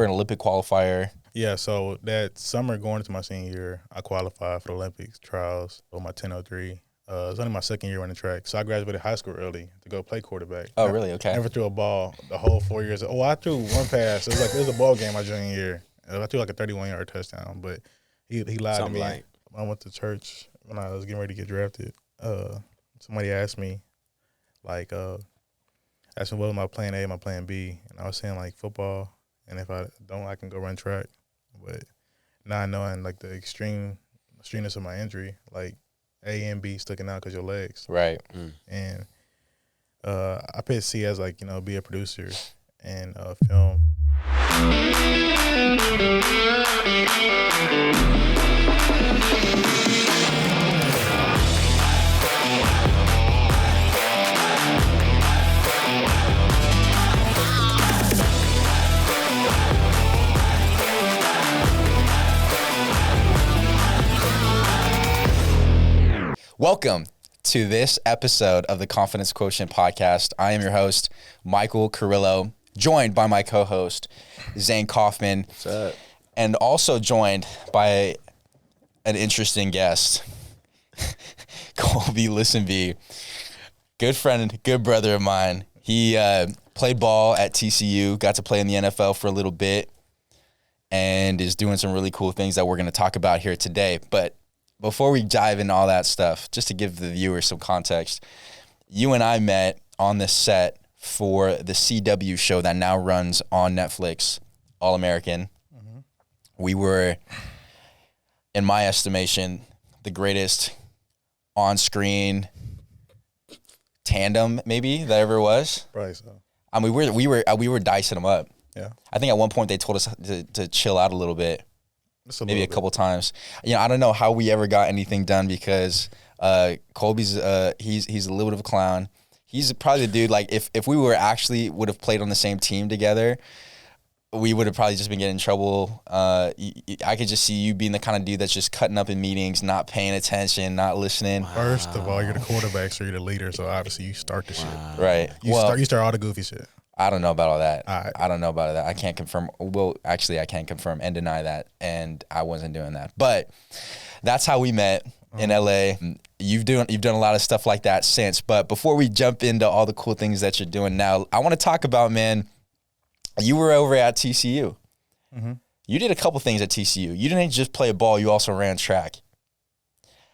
were an Olympic qualifier. Yeah, so that summer going into my senior year, I qualified for the Olympics trials on my 10:03. It was only my second year running track, so I graduated high school early to go play quarterback. Oh, really? Okay. Never threw a ball the whole 4 years. Oh, I threw one pass. It was a ball game my junior year. I threw like a 31-yard touchdown, but he lied Something to me. like. I went to church when I was getting ready to get drafted. Somebody asked me, asked me what was my plan A, my plan B, and I was saying like football, and if I don't, I can go run track. But not knowing like the extremeness of my injury, like A and B sticking out because your legs. Right. And I picked C as like, be a producer and film. Welcome to this episode of the Confidence Quotient podcast. I am your host, Michael Carrillo, joined by my co-host, Zane Kaufman. What's up? And also joined by an interesting guest, Kolby Listenbee. Good friend, good brother of mine. He played ball at TCU, got to play in the NFL for a little bit, and is doing some really cool things that we're going to talk about here today. But before we dive into all that stuff, just to give the viewers some context, you and I met on the set for the CW show that now runs on Netflix, All American. Mm-hmm. We were, in my estimation, the greatest on-screen tandem maybe that ever was. Probably so. I mean, we were dicing them up. Yeah. I think at one point they told us to chill out a little bit. Maybe a couple times. I don't know how we ever got anything done because Kolby's he's a little bit of a clown. He's probably the dude, like if we would have played on the same team together, we would have probably just been getting in trouble. I could just see you being the kind of dude that's just cutting up in meetings, not paying attention, not listening. First of all, you're the quarterback, so you're the leader, so obviously you start the shit. Right. You start all the goofy shit. I don't know about all that. Right. I don't know about that. I can't confirm. Well, actually, I can't confirm and deny that, and I wasn't doing that. But that's how we met in LA. You've done a lot of stuff like that since. But before we jump into all the cool things that you're doing now, I want to talk about, man, you were over at TCU. Mm-hmm. You did a couple things at TCU. You didn't just play a ball. You also ran track.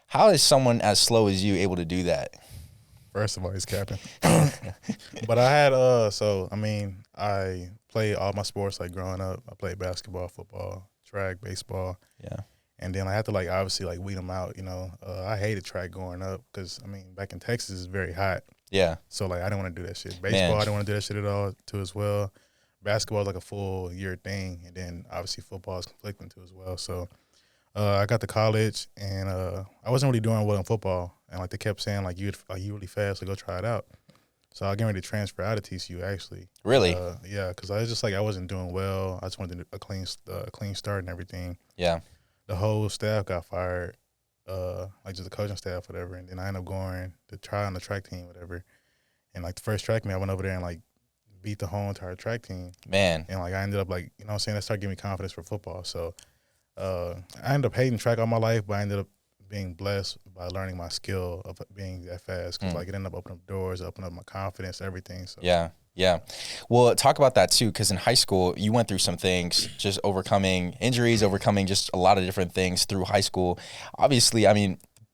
How is someone as slow as you able to do that? First of all, he's capping. But I had, I played all my sports like growing up. I played basketball, football, track, baseball. Yeah. And then I had to obviously weed them out, I hated track growing up because, back in Texas it's very hot. Yeah. So I didn't want to do that shit. Baseball, I didn't want to do that shit at all too as well. Basketball is like a full year thing. And then obviously football is conflicting too as well. So I got to college and I wasn't really doing well in football. And they kept saying you really fast, so go try it out. So I was getting ready to transfer out of TCU actually. Really? Yeah, because I was just I wasn't doing well. I just wanted a clean start and everything. Yeah. The whole staff got fired, just the coaching staff, whatever. And then I ended up going to try on the track team, whatever. And the first track meet, I went over there and beat the whole entire track team. Man. And I ended up that started giving me confidence for football. So I ended up hating track all my life, but I ended up being blessed by learning my skill of being that fast because it ended up opening up doors, opening up my confidence, everything. So Yeah. Well, talk about that too, because in high school you went through some things, just overcoming injuries, overcoming just a lot of different things through high school. Obviously,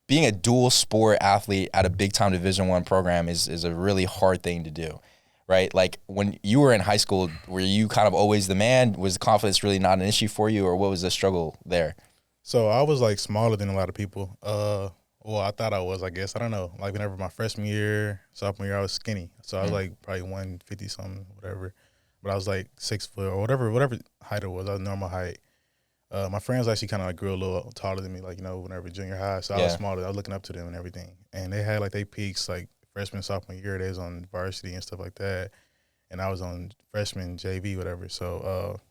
being a dual sport athlete at a big time Division I program is a really hard thing to do. Right? When you were in high school, were you kind of always the man? Was the confidence really not an issue for you, or what was the struggle there? So I was smaller than a lot of people. Well, I thought I was, I guess. I don't know. Whenever my freshman year, sophomore year, I was skinny. So I was probably 150 something, whatever. But I was 6 foot or whatever height it was. I was normal height. My friends actually kind of grew a little taller than me, whenever junior high. So I was smaller. I was looking up to them and everything. And they had they peaks freshman, sophomore year. They was on varsity and stuff like that. And I was on freshman JV, whatever. So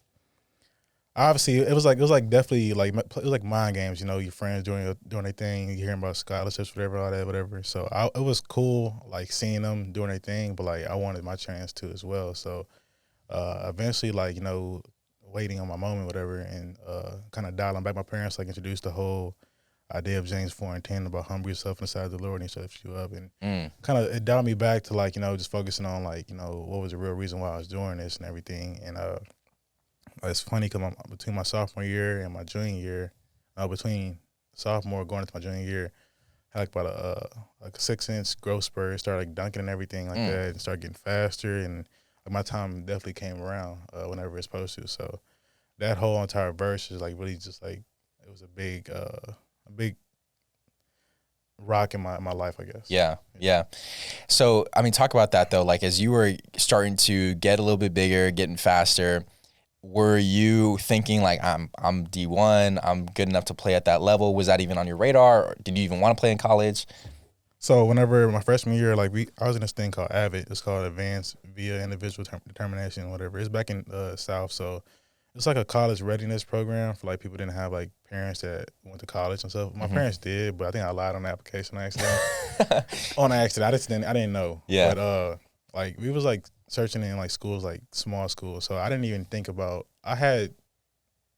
obviously, it was definitely it was mind games. Your friends doing their thing, you hearing about scholarships, whatever. So it was cool, seeing them doing their thing, but I wanted my chance too as well. So eventually, waiting on my moment, whatever, and kind of dialing back. My parents like introduced the whole idea of James 4:10 about humble yourself in the sight of the Lord and he shall lift you up, and kind of it dialed me back to like just focusing on like what was the real reason why I was doing this and everything. And it's funny because between my sophomore year and my junior year, between sophomore going into my junior year, I had like about a 6-inch growth spurt, started like dunking and everything like that, and started getting faster, and like, my time definitely came around whenever it's supposed to. So that whole entire verse is like really just like it was a big rock in my life, I guess. Yeah. So, I mean, talk about that though. Like, as you were starting to get a little bit bigger, getting faster, were you thinking like, I'm D1, I'm good enough to play at that level? Was that even on your radar? Or did you even want to play in college? So whenever my freshman year, like I was in this thing called AVID. It's called Advanced via Individual Determination, whatever. It's back in South, so it's like a college readiness program for like people who didn't have like parents that went to college and stuff. My parents did, but I think I lied on the application accident. On accident, I didn't know. Yeah. But like we was like searching in like schools, like small schools. So I didn't even think about. I had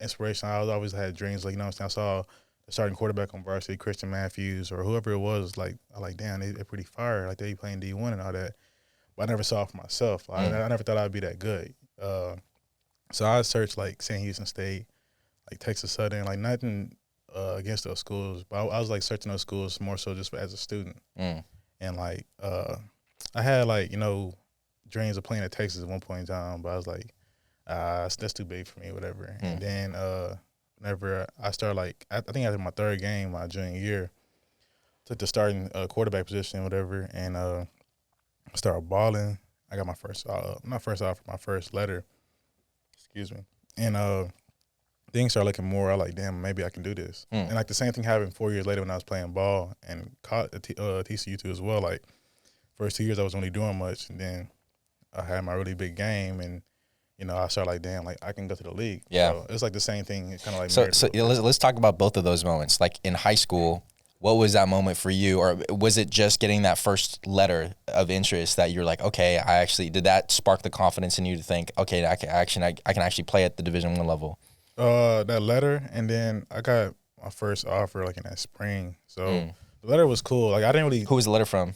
inspiration. I always had dreams. Like I saw the starting quarterback on varsity, Christian Matthews or whoever it was. Like I like, damn, they're pretty fire. Like they playing D1 and all that. But I never saw it for myself. I never thought I'd be that good. So I searched like St. Houston State, like Texas Southern, like nothing against those schools, but I was like searching those schools more so just as a student. And like I had like dreams of playing at Texas at one point in time, but I was like, that's too big for me, whatever. And then whenever I started like I think after my third game, my junior year, took the starting quarterback position, whatever, and I started balling. I got my first my first letter. Excuse me. And things started looking more. I like, damn, maybe I can do this. And like the same thing happened 4 years later when I was playing ball and TCU too as well. Like first 2 years I wasn't really doing much, and then I had my really big game, and I started like, damn, like I can go to the league. Yeah. So it's like the same thing. Kind of like so let's talk about both of those moments. Like in high school, what was that moment for you, or was it just getting that first letter of interest that you're like, okay, did that spark the confidence in you to think, okay, I can actually play at the Division I level? That letter, and then I got my first offer like in that spring. So the letter was cool. Like I didn't really. Who was the letter from?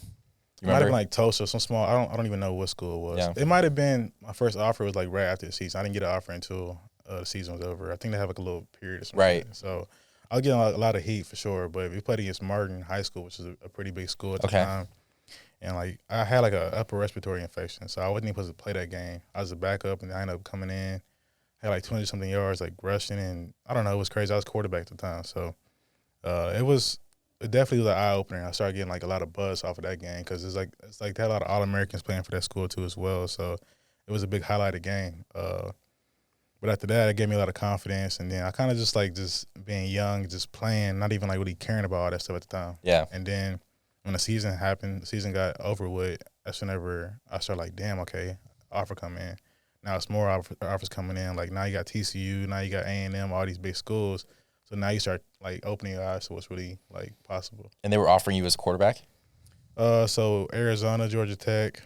It might have been like Tulsa, some small. I don't even know what school it was. Yeah. It might have been my first offer was like right after the season. I didn't get an offer until the season was over. I think they have like a little period or something. Right. So I was getting a lot of heat for sure. But we played against Martin High School, which is a pretty big school at the time. And like I had like an upper respiratory infection, so I wasn't even supposed to play that game. I was a backup, and I ended up coming in. Had like 200-something yards, like rushing, and I don't know, it was crazy. I was quarterback at the time, so it definitely was an eye opener. I started getting like a lot of buzz off of that game because it's like they had a lot of All-Americans playing for that school too as well. So it was a big highlighted game. But after that, it gave me a lot of confidence, and then I kind of just being young, just playing, not even like really caring about all that stuff at the time. Yeah. And then when the season happened, the season got over with. That's whenever I started like, damn, okay, offer come in. Now it's more offers coming in. Like now you got TCU, now you got A&M, all these big schools. So now you start like opening your eyes to what's really like possible. And they were offering you as a quarterback? So Arizona, Georgia Tech,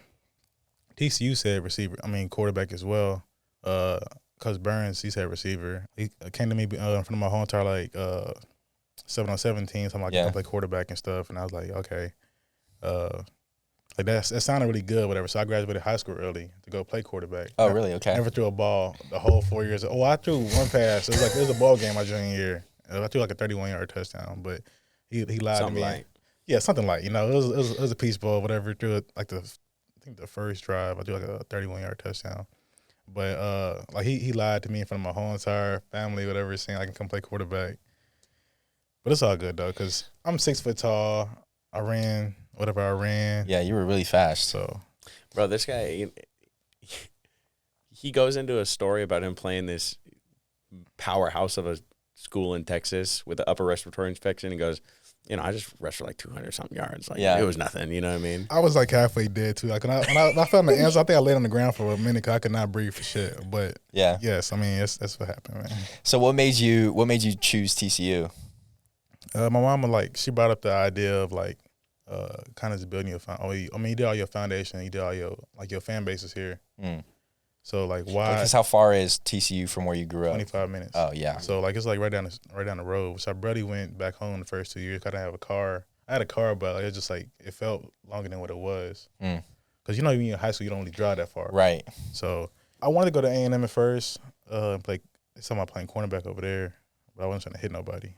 TCU said quarterback as well. Cuz Burns, he said receiver. He came to me in front of my whole entire like 7-on-7 team, so I'm like, I can play quarterback and stuff. And I was like, okay. Like that sounded really good, whatever. So I graduated high school early to go play quarterback. Oh, really? Okay. Never threw a ball the whole 4 years. Oh, I threw one pass. It was a ball game my junior year. I threw like a 31-yard touchdown, but he lied something to me. Light. Yeah, something like it was a peace ball, whatever. Threw it like I think the first drive I threw like a 31-yard touchdown. But like he lied to me in front of my whole entire family, whatever, saying I can come play quarterback. But it's all good though, cause I'm 6 foot tall. I ran whatever I ran. Yeah, you were really fast. So, Bro, this guy, he goes into a story about him playing this powerhouse of a school in Texas with an upper respiratory infection. He goes, I just rushed for like 200-something yards. Like, it was nothing. You know what I mean? I was like halfway dead too. Like when I felt the answer, I think I laid on the ground for a minute because I could not breathe for shit. But yes, I mean that's what happened, man. So what made you choose TCU? My mama she brought up the idea of like kind of just building your you did all your foundation, you did all your fan bases here. So like why? Because how far is TCU from where you grew up? 25 minutes. Oh yeah. So like it's like right down the road. So Brady went back home the first 2 years. I didn't have a car. I had a car, but like, it just like it felt longer than what it was. Because when you're in high school, you don't really drive that far. Right. So I wanted to go to A&M at first. Play. They saw me playing cornerback over there, but I wasn't trying to hit nobody.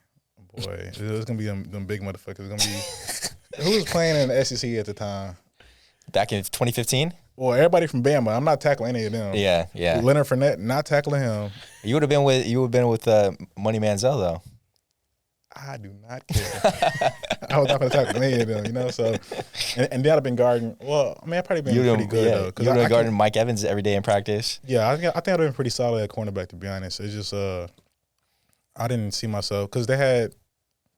Boy, it was gonna be them big motherfuckers. It was gonna be who was playing in the SEC at the time. Back in 2015. Well, everybody from Bama. I'm not tackling any of them. Yeah. Leonard Fournette, not tackling him. You would have been with Money Manziel though. I do not care. I was not going to tackle any of them, So, and they'd have been guarding. Well, I mean, I'd probably been pretty good though. You would have been guarding Mike Evans every day in practice. Yeah, I think I'd have been pretty solid at cornerback, to be honest. It's just I didn't see myself because they had.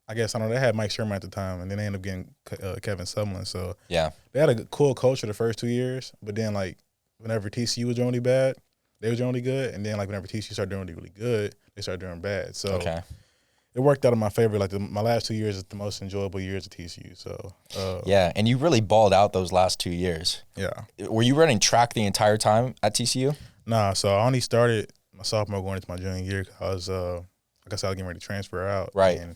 I guess they had Mike Sherman at the time, and then they ended up getting Kevin Sumlin. So yeah, they had a cool culture the first 2 years, but then like whenever TCU was doing really bad, they were doing really good, and then like whenever TCU started doing really good, they started doing bad. So it worked out in my favor. Like my last 2 years is the most enjoyable years at TCU. So yeah, and you really balled out those last 2 years. Yeah. Were you running track the entire time at TCU? Nah, so I only started my sophomore going into my junior year. Cause I was like I said, I was getting ready to transfer out. Right. And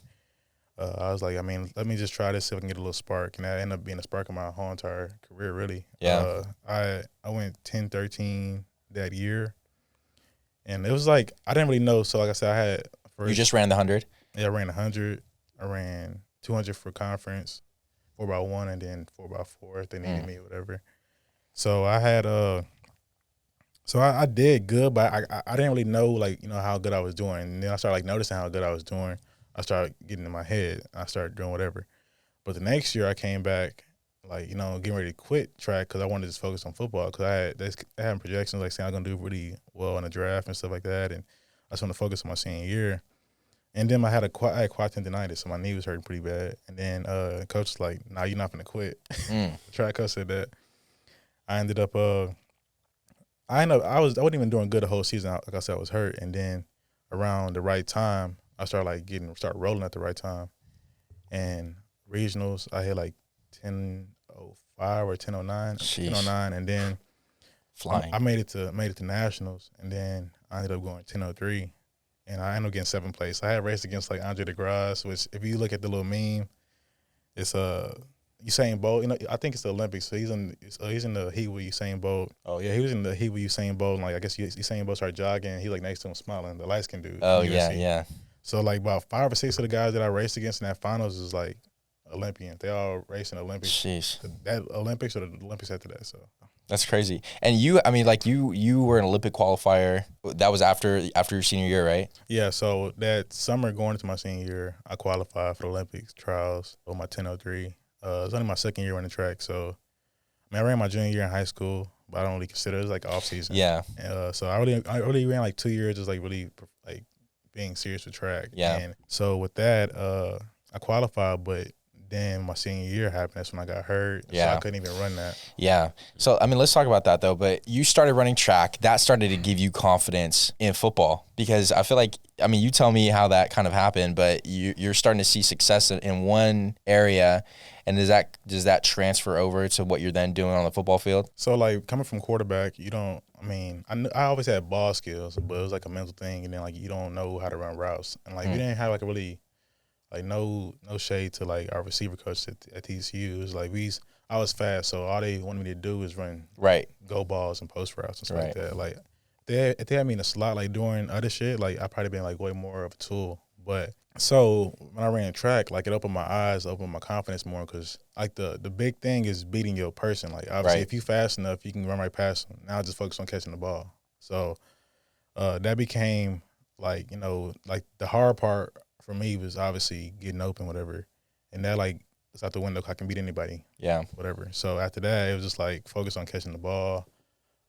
I was like, I mean, let me just try this, see if I can get a little spark. And that ended up being a spark of my whole entire career, really. Yeah. I went 10-13 that year. And it was like, I didn't really know. So, like I said, I had first. You just ran the 100? Yeah, I ran 100. I ran 200 for conference, 4x1, and then 4x4 if they needed me or whatever. So, I had I did good, but I didn't really know, like, how good I was doing. And then I started, like, noticing how good I was doing. I started getting in my head. I started doing whatever. But the next year I came back, like, getting ready to quit track because I wanted to just focus on football because I had projections, like, saying I'm going to do really well in the draft and stuff like that. And I just wanted to focus on my senior year. And then I had quad tendonitis, so my knee was hurting pretty bad. And then coach was like, "Nah, you're not going to quit." The track coach said that. I ended up I wasn't even doing good the whole season. Like I said, I was hurt. And then around the right time, I started start rolling at the right time. And regionals, I hit like 10:05 or 10:09. 10:09, and then flying. I made it to nationals, and then I ended up going 10:03, and I ended up getting 7th place. I had raced against like Andre DeGrasse, which if you look at the little meme, it's Usain Bolt. I think it's the Olympics. So he's in the heat with Usain Bolt. Oh yeah, he was in the heat with Usain Bolt. And like I guess Usain Bolt started jogging. He like next to him smiling. The light skinned dude. Oh yeah. So like about 5 or 6 of the guys that I raced against in that finals is like Olympians. They all racing Olympics. Jeez. That Olympics or the Olympics after that. So that's crazy. And you were an Olympic qualifier. That was after your senior year, right? Yeah. So that summer going into my senior year, I qualified for the Olympics trials on my 10:03. It was only my second year running track. So I ran my junior year in high school, but I don't really consider it was like off season. Yeah. So I really ran like 2 years, just like really like being serious with track. Yeah. And so with that, I qualified, but then my senior year happened. That's when I got hurt. Yeah. So I couldn't even run that. Yeah. So, I mean, let's talk about that, though. But you started running track. That started to give you confidence in football because I feel like, I mean, you tell me how that kind of happened, but you're starting to see success in one area. And does that transfer over to what you're then doing on the football field? So, like, coming from quarterback, I always had ball skills, but it was like a mental thing. And then, like, you don't know how to run routes. And, like, we didn't have, like, a really – like no shade to like our receiver coach at TCU. It was like I was fast, so all they wanted me to do is run go balls and post routes and stuff like that. Like if they had me in a slot like doing other shit, like I probably been like way more of a tool. But so when I ran track, like it opened my eyes, opened my confidence more because like the big thing is beating your person. Like obviously if you fast enough, you can run right past them. Now I just focus on catching the ball. So that became like like the hard part. For me, was obviously getting open, whatever, and that like it's out the window. I can beat anybody, whatever. So after that, it was just like focus on catching the ball.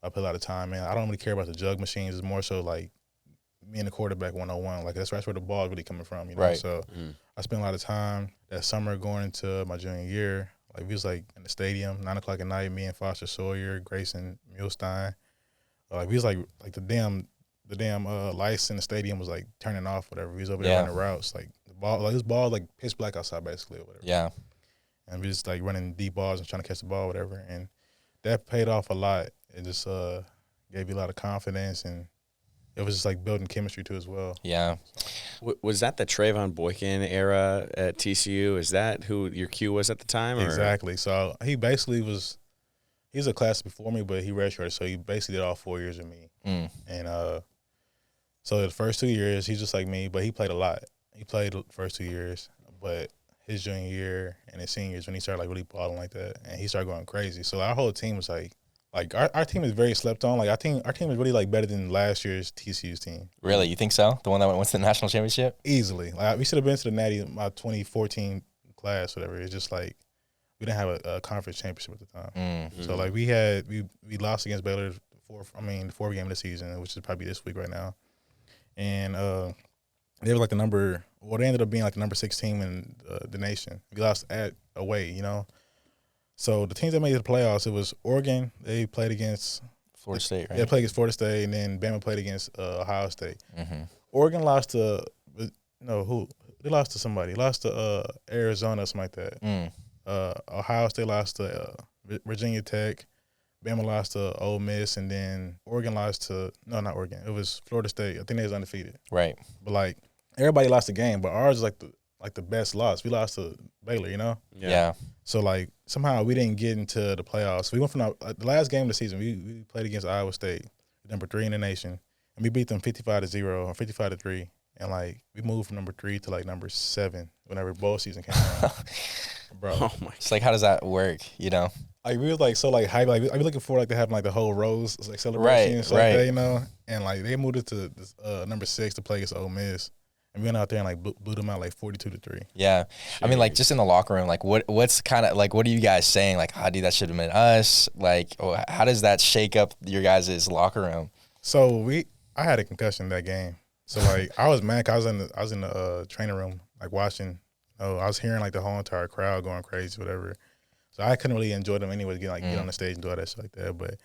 I put a lot of time in. I don't really care about the jug machines. It's more so like me and the quarterback 1-on-1. Like that's where the ball is really coming from, Right. So I spent a lot of time that summer going into my junior year. Like we was like in the stadium, 9:00 at night. Me and Foster Sawyer, Grayson Mulestein. Like we was like the damn lights in the stadium was like turning off, whatever. We was over there running routes, like the ball, like this ball like pitch black outside basically, or whatever. Yeah. And we just like running deep balls and trying to catch the ball, whatever. And that paid off a lot. It just gave you a lot of confidence, and it was just like building chemistry too as well. Yeah. Was that the Trayvon Boykin era at TCU? Is that who your Q was at the time? Or? Exactly. So he basically was. He's a class before me, but he redshirted, so he basically did all 4 years with me. And so the first 2 years, he's just like me, but he played a lot. He played the first 2 years, but his junior year and his senior years when he started like really balling like that, and he started going crazy. So our whole team was like our team is very slept on. Like our team is really like better than last year's TCU's team. Really, you think so? The one that went to the national championship? Easily. Like we should have been to the Natty my 2014 class, whatever. It's just like we didn't have a conference championship at the time. So like we lost against Baylor the fourth game of the season, which is probably this week right now, and they were like they ended up being like the number 6 team in the nation. We lost away, you know. So the teams that made the playoffs, it was Oregon. They played against Florida State, right? They played against Florida State, and then Bama played against Ohio State. Oregon lost to who? They lost to somebody. Lost to Arizona, something like that. Ohio State lost to Virginia Tech. Bama lost to Ole Miss, and then Oregon lost to not Oregon. It was Florida State. I think they was undefeated. Right. But like everybody lost a game, but ours is like the best loss. We lost to Baylor, you know. Yeah. So like somehow we didn't get into the playoffs. We went from the last game of the season. We played against Iowa State, number 3 in the nation, and we beat them 55-0 or 55-3. And like we moved from number 3 to like number 7 whenever bowl season came around. Bro, Oh my! It's like, how does that work? You know? like we was like so like hype. Like I'd be looking forward like to having like the whole Rose like celebration and stuff like that, you know. And like they moved it to this, number 6 to play against Ole Miss. And we went out there and like blew them out like 42-3. Yeah. I mean, like just in the locker room, like what's kind of like, what are you guys saying? Like, dude, that should have been us. Like, how does that shake up your guys' locker room? So I had a concussion that game. So like I was mad 'cause I was in the training room like watching. I was hearing like the whole entire crowd going crazy, whatever. So I couldn't really enjoy them anyway, get on the stage and do all that shit like that. But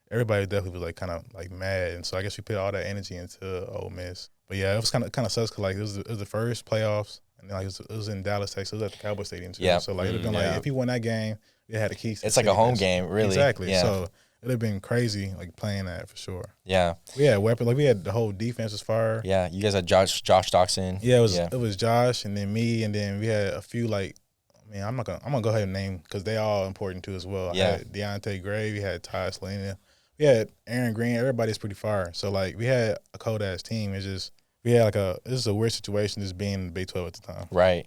everybody definitely was like kind of like mad, and so I guess we put all that energy into Ole Miss. But yeah, it was kind of sucks because like it was the first playoffs, and then, like it was in Dallas, Texas. It was at the Cowboy Stadium too. Yeah. So like it'd have been like if you won that game, you had a key. It's like a home game, really. Exactly. Yeah. So it'd have been crazy like playing that for sure. Yeah. We had weapons, like we had the whole defense was fire. Yeah. You guys had Josh Doxson. Yeah, it was Josh and then me, and then we had a few like. I mean, I'm gonna go ahead and name because they all important too as well. Yeah. I had Deontay Gray, we had Ty Selena, we had Aaron Green. Everybody's pretty fire. So like we had a cold ass team. It's just we had this is a weird situation just being in the Big 12 at the time. Right.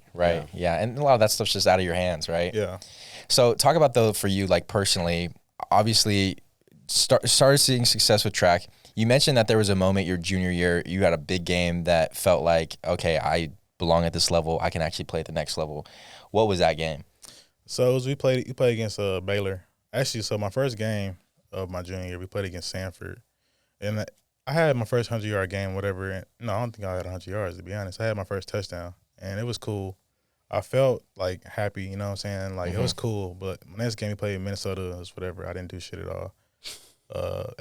Yeah. And a lot of that stuff's just out of your hands, right? Yeah. So talk about though for you, like personally, obviously started seeing success with track. You mentioned that there was a moment your junior year, you had a big game that felt like, okay, I belong at this level. I can actually play at the next level. What was that game? So we played against Baylor. Actually, so my first game of my junior year, we played against Sanford. And I had my first 100-yard game, whatever. And no, I don't think I had 100 yards, to be honest. I had my first touchdown, and it was cool. I felt, like, happy, you know what I'm saying? Like, it was cool. But my next game we played in Minnesota, it was whatever. I didn't do shit at all.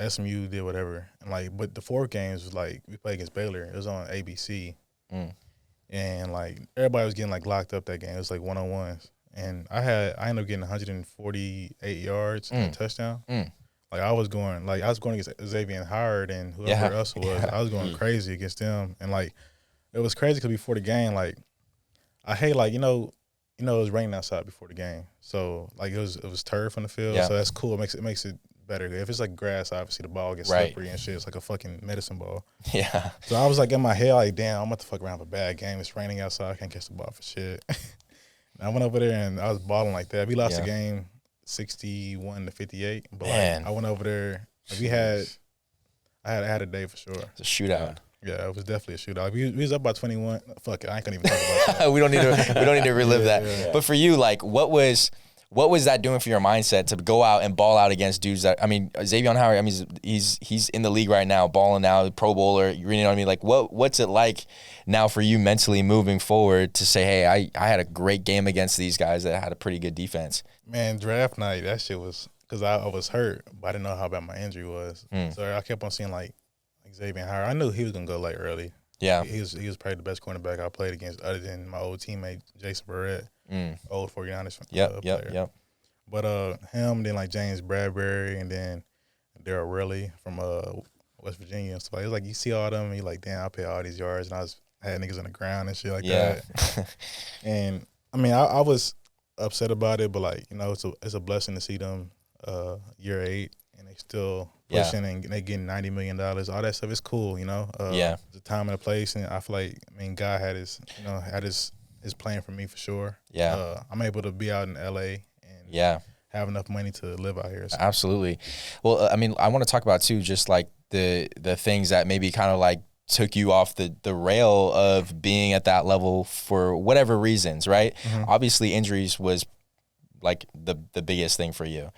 SMU did whatever. And, like, but the fourth game was, like, we played against Baylor. It was on ABC. And, like, everybody was getting, like, locked up that game. It was, like, one-on-ones. And I ended up getting 148 yards and a touchdown. Like, I was going against Xavier Howard and whoever else it was. I was going crazy against them. And, like, it was crazy because before the game, like, I hate, like, it was raining outside before the game. So, like, it was turf on the field. Yeah. So that's cool. It makes it better. If it's, like, grass, obviously the ball gets slippery and shit. It's like a fucking medicine ball. Yeah. So I was, like, in my head, like, damn, I'm about to fuck around with a bad game. It's raining outside. I can't catch the ball for shit. I went over there, and I was balling like that. We lost the game 61-58. But, like, I went over there. Like, I had a day for sure. It's a shootout. Yeah, it was definitely a shootout. We was up by 21. Fuck it, I ain't gonna even talk about that. we don't need to relive that. Yeah. But for you, like, what was that doing for your mindset to go out and ball out against dudes that, I mean, Xavier Howard, I mean, he's in the league right now, balling now, Pro Bowler, you know what I mean? Like, what's it like now for you mentally moving forward to say, hey, I had a great game against these guys that had a pretty good defense? Man, draft night, that shit was, because I was hurt, but I didn't know how bad my injury was. So I kept on seeing, like Xavier Howard. I knew he was going to go, like, early. Yeah. He was probably the best cornerback I played against other than my old teammate, Jason Barrett, old 49ers player. Yep. But him, then, like, James Bradbury, and then Daryl Riley from West Virginia and stuff. Like, it was like you see all them, and you like, damn, I pay all these yards, and I had niggas on the ground and shit like that. And I mean, I was upset about it, but like, you know, it's a blessing to see them year 8 and they still pushing and they getting $90 million. All that stuff is cool, you know. The time and the place, and I feel like, I mean, God had his plan for me for sure. I'm able to be out in LA and have enough money to live out here. So. Absolutely. Well, I mean, I want to talk about too, just like the things that maybe kind of like took you off the rail of being at that level for whatever reasons, right? Mm-hmm. Obviously, injuries was like the biggest thing for you.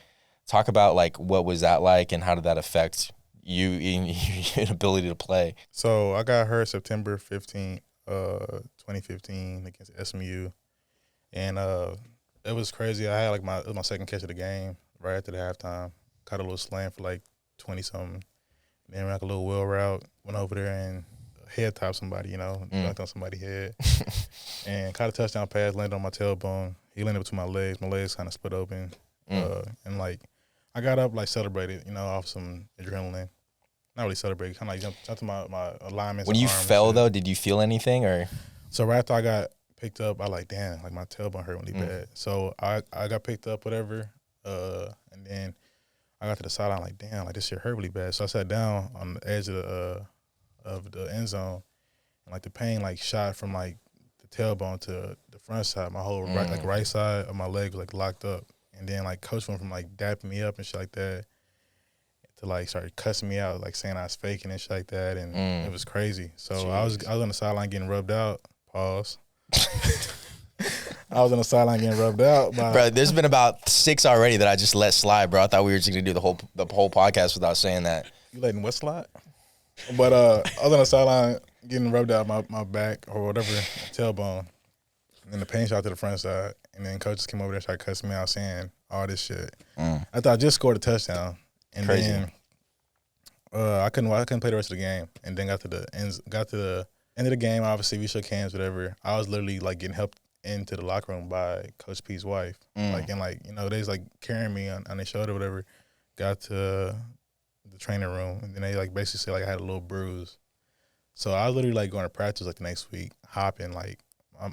Talk about like what was that like, and how did that affect you in your ability to play? So I got hurt September 15th, 2015 against SMU, and it was crazy. I had like it was my second catch of the game right after the halftime. Caught a little slam for like 20-something. Then ran like a little wheel route, went over there and head topped somebody, you know, knocked on somebody's head. And caught a touchdown pass, landed on my tailbone. He landed between my legs. My legs kind of split open. And like I got up, like celebrated, you know, off some adrenaline. Not really celebrated, kind of like jumped to my alignments. When you fell though, did you feel anything or? So right after I got picked up, I like, damn, like my tailbone hurt really bad. So I got picked up, whatever, and then I got to the sideline like, damn, like this shit hurt really bad. So I sat down on the edge of the end zone, and like the pain like shot from like the tailbone to the front side. My whole right side of my leg was like locked up, and then like coach went from like dapping me up and shit like that to like started cussing me out, like saying I was faking and shit like that, and it was crazy. So jeez. I was on the sideline getting rubbed out. Pause. I was on the sideline getting rubbed out. Bro, there's been about 6 already that I just let slide, bro. I thought we were just gonna do the whole podcast without saying that. You letting what slide? But I was on the sideline getting rubbed out my back or whatever, tailbone, and then the pain shot to the front side, and then coach just came over there and started cussing me out, saying all this shit. I thought I just scored a touchdown, and crazy. Then I couldn't play the rest of the game, and then got to the end of the game. Obviously, we shook hands, whatever. I was literally like getting helped into the locker room by Coach P's wife, like, and like, you know, they was like carrying me on their shoulder, whatever. Got to the training room, and then they like basically said like I had a little bruise. So I was literally like going to practice like the next week, hopping, like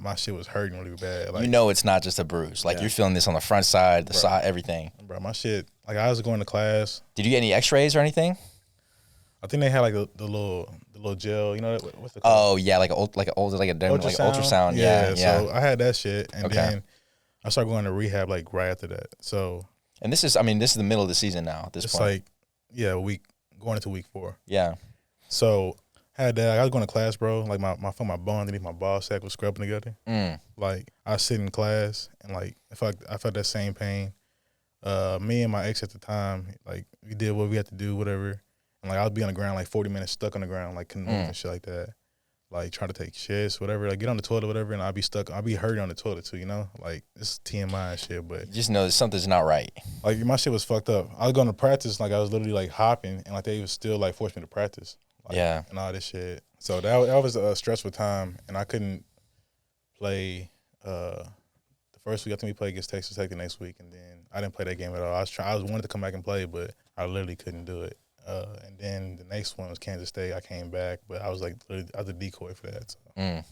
my shit was hurting really bad. Like, you know, it's not just a bruise. Like you're feeling this on the front side, the side, everything. Bro, my shit. Like I was going to class. Did you get any X-rays or anything? I think they had like the little gel, you know, what's the oh yeah, like ultrasound. Yeah. So I had that shit, and then I started going to rehab like right after that. So and this is the middle of the season now. At this point, like going into week 4. Yeah. So I had that. I was going to class, bro. Like my bone underneath my ball sack was scrubbing together. Like I was sitting in class, and like I felt that same pain. Me and my ex at the time, like we did what we had to do, whatever. And like I would be on the ground like 40 minutes stuck on the ground, like couldn't move and shit like that. Like trying to take shits, whatever, like get on the toilet, whatever, and I'd be hurting on the toilet too, you know? Like it's TMI and shit, but you just know that something's not right. Like my shit was fucked up. I was going to practice, like I was literally like hopping, and like they was still like forcing me to practice. Like, and all this shit. So that was a stressful time, and I couldn't play the first week. I think we played against Texas Tech the next week, and then I didn't play that game at all. I wanted to come back and play, but I literally couldn't do it. And then the next one was Kansas State. I came back, but I was like, I was a decoy for that. So.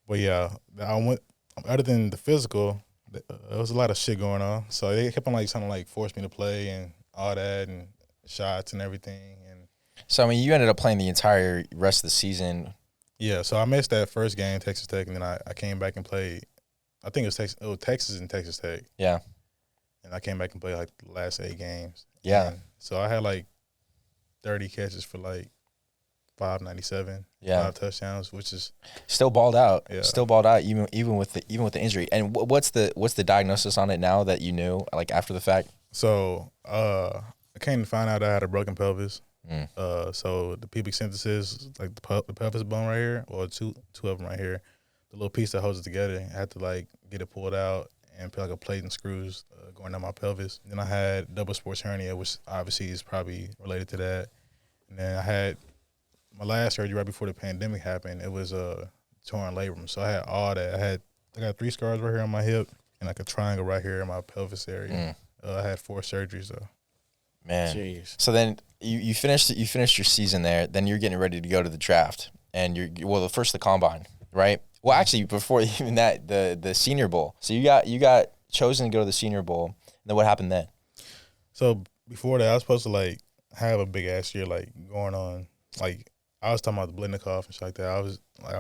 But yeah, I went. Other than the physical, there was a lot of shit going on. So they kept on like trying to like force me to play and all that, and shots and everything. And so I mean, you ended up playing the entire rest of the season. Yeah. So I missed that first game, Texas Tech, and then I came back and played. I think it was Texas and Texas Tech. Yeah. And I came back and played like the last 8 games. Yeah. And so I had like 30 catches for like 597, 5 touchdowns, which is still balled out. Yeah. Still balled out even with the injury. And what's the diagnosis on it now that you knew, like after the fact? So I came to find out I had a broken pelvis. So the pubic symphysis, like the pelvis bone right here, or two of them right here, the little piece that holds it together, I had to like get it pulled out and put like a plate and screws going down my pelvis. Then I had double sports hernia, which obviously is probably related to that. And then I had my last surgery right before the pandemic happened. It was a torn labrum. So I had all that. I got 3 scars right here on my hip and like a triangle right here in my pelvis area. I had 4 surgeries though. Man. Jeez. So then you finished your season there. Then you're getting ready to go to the draft, and first the combine, right? Well, actually, before even that, the Senior Bowl. So you got chosen to go to the Senior Bowl. And then what happened then? So before that, I was supposed to like have a big ass year, like going on. Like I was talking about the Blendikoff and shit like that. I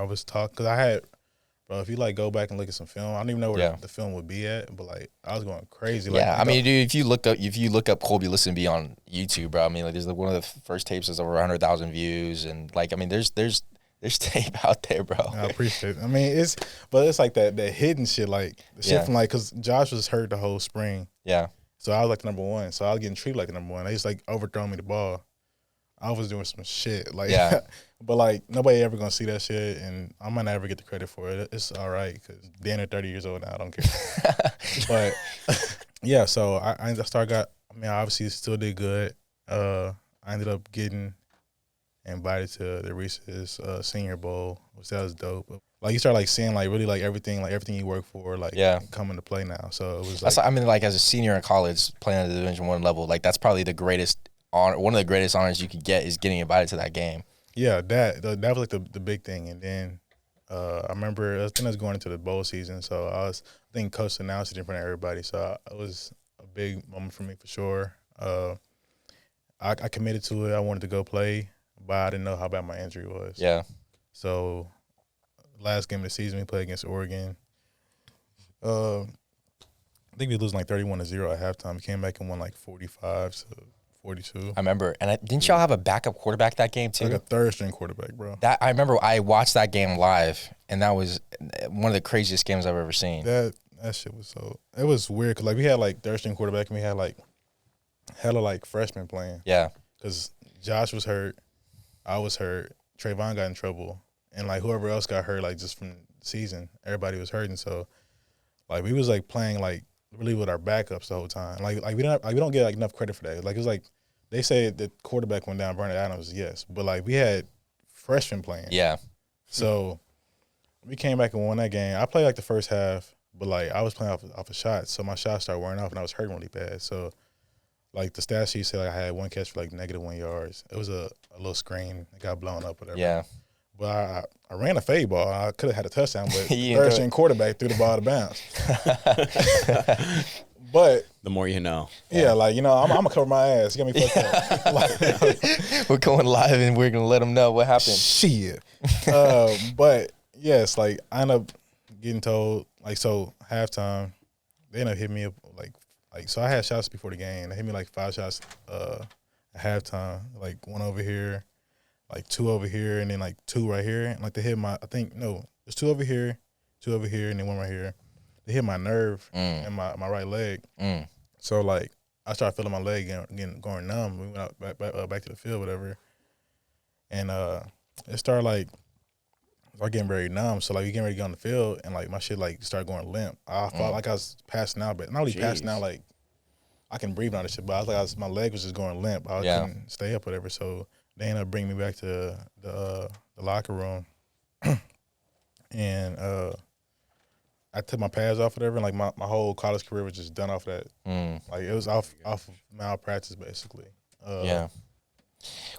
was talking because I had, bro. If you like go back and look at some film, I don't even know where the film would be at, but like I was going crazy. Like, I mean, dude, if you look up Kolby Listenbee on YouTube, bro, I mean, like, there's one of the first tapes that's over 100,000 views, and like, I mean, there's tape out there, bro. I appreciate it. I mean, it's like that hidden shit, like the shit from like, cause Josh was hurt the whole spring. Yeah. So I was like the number one. So I was getting treated like the number one. They just like overthrowing me the ball. I was doing some shit, like, but like nobody ever gonna see that shit, and I might not ever get the credit for it. It's all right, cause Dan at 30 years old now, I don't care. But yeah, so I obviously still did good. I ended up getting invited to the Reese's Senior Bowl, which that was dope. Like you start like seeing like really like everything you work for like coming to play now. So it was like, I mean, like as a senior in college playing at the Division I level, like that's probably the greatest honor. One of the greatest honors you could get is getting invited to that game. Yeah, that was like the big thing. And then I remember I was going into the bowl season, so I think Coach announced it in front of everybody. So it was a big moment for me for sure. I committed to it. I wanted to go play, but I didn't know how bad my injury was. Yeah. So last game of the season, we played against Oregon. I think we losing like 31-0 at halftime. We came back and won like 45-42. I remember. And didn't y'all have a backup quarterback that game too? Like a third string quarterback, bro. I remember I watched that game live, and that was one of the craziest games I've ever seen. That shit was it was weird because like we had like third string quarterback and we had like hella like freshmen playing. Yeah. Because Josh was hurt, I was hurt, Trayvon got in trouble, and like whoever else got hurt, like just from the season, everybody was hurting. So like we was like playing like really with our backups the whole time. Like we don't get like enough credit for that. Like it was like they say the quarterback went down, Bernard Adams, yes, but like we had freshmen playing. Yeah. So we came back and won that game. I played like the first half, but like I was playing off a shot, so my shot started wearing off and I was hurting really bad. So like the stat sheet said, like, I had one catch for like -1 yards. It was a little screen. It got blown up, whatever. Yeah. But I ran a fade ball. I could have had a touchdown, but the third string quarterback threw the ball out of bounds. But the more you know. Yeah, like, you know, I'm going to cover my ass. You got me fucked up. Like, we're going live and we're going to let them know what happened. Shit. But, yes, like, I ended up getting told, like, so halftime, they ended up hitting me up, like, so I had shots before the game. They hit me like 5 shots at halftime, like 1 over here, like 2 over here, and then like 2 right here. And like they hit there's 2 over here, 2 over here, and then 1 right here. They hit my nerve and my right leg. So like I started feeling my leg going numb. We went out back to the field, whatever, and it started like getting very numb. So like we getting ready to get on the field, and like my shit like started going limp. I felt like I was passing out, but not really passing out. Like I can breathe on this shit, but I was like my leg was just going limp. I couldn't stay up, whatever. So they ended up bringing me back to the locker room, and I took my pads off, whatever. And like my whole college career was just done off that. Like it was off of malpractice, basically. Yeah.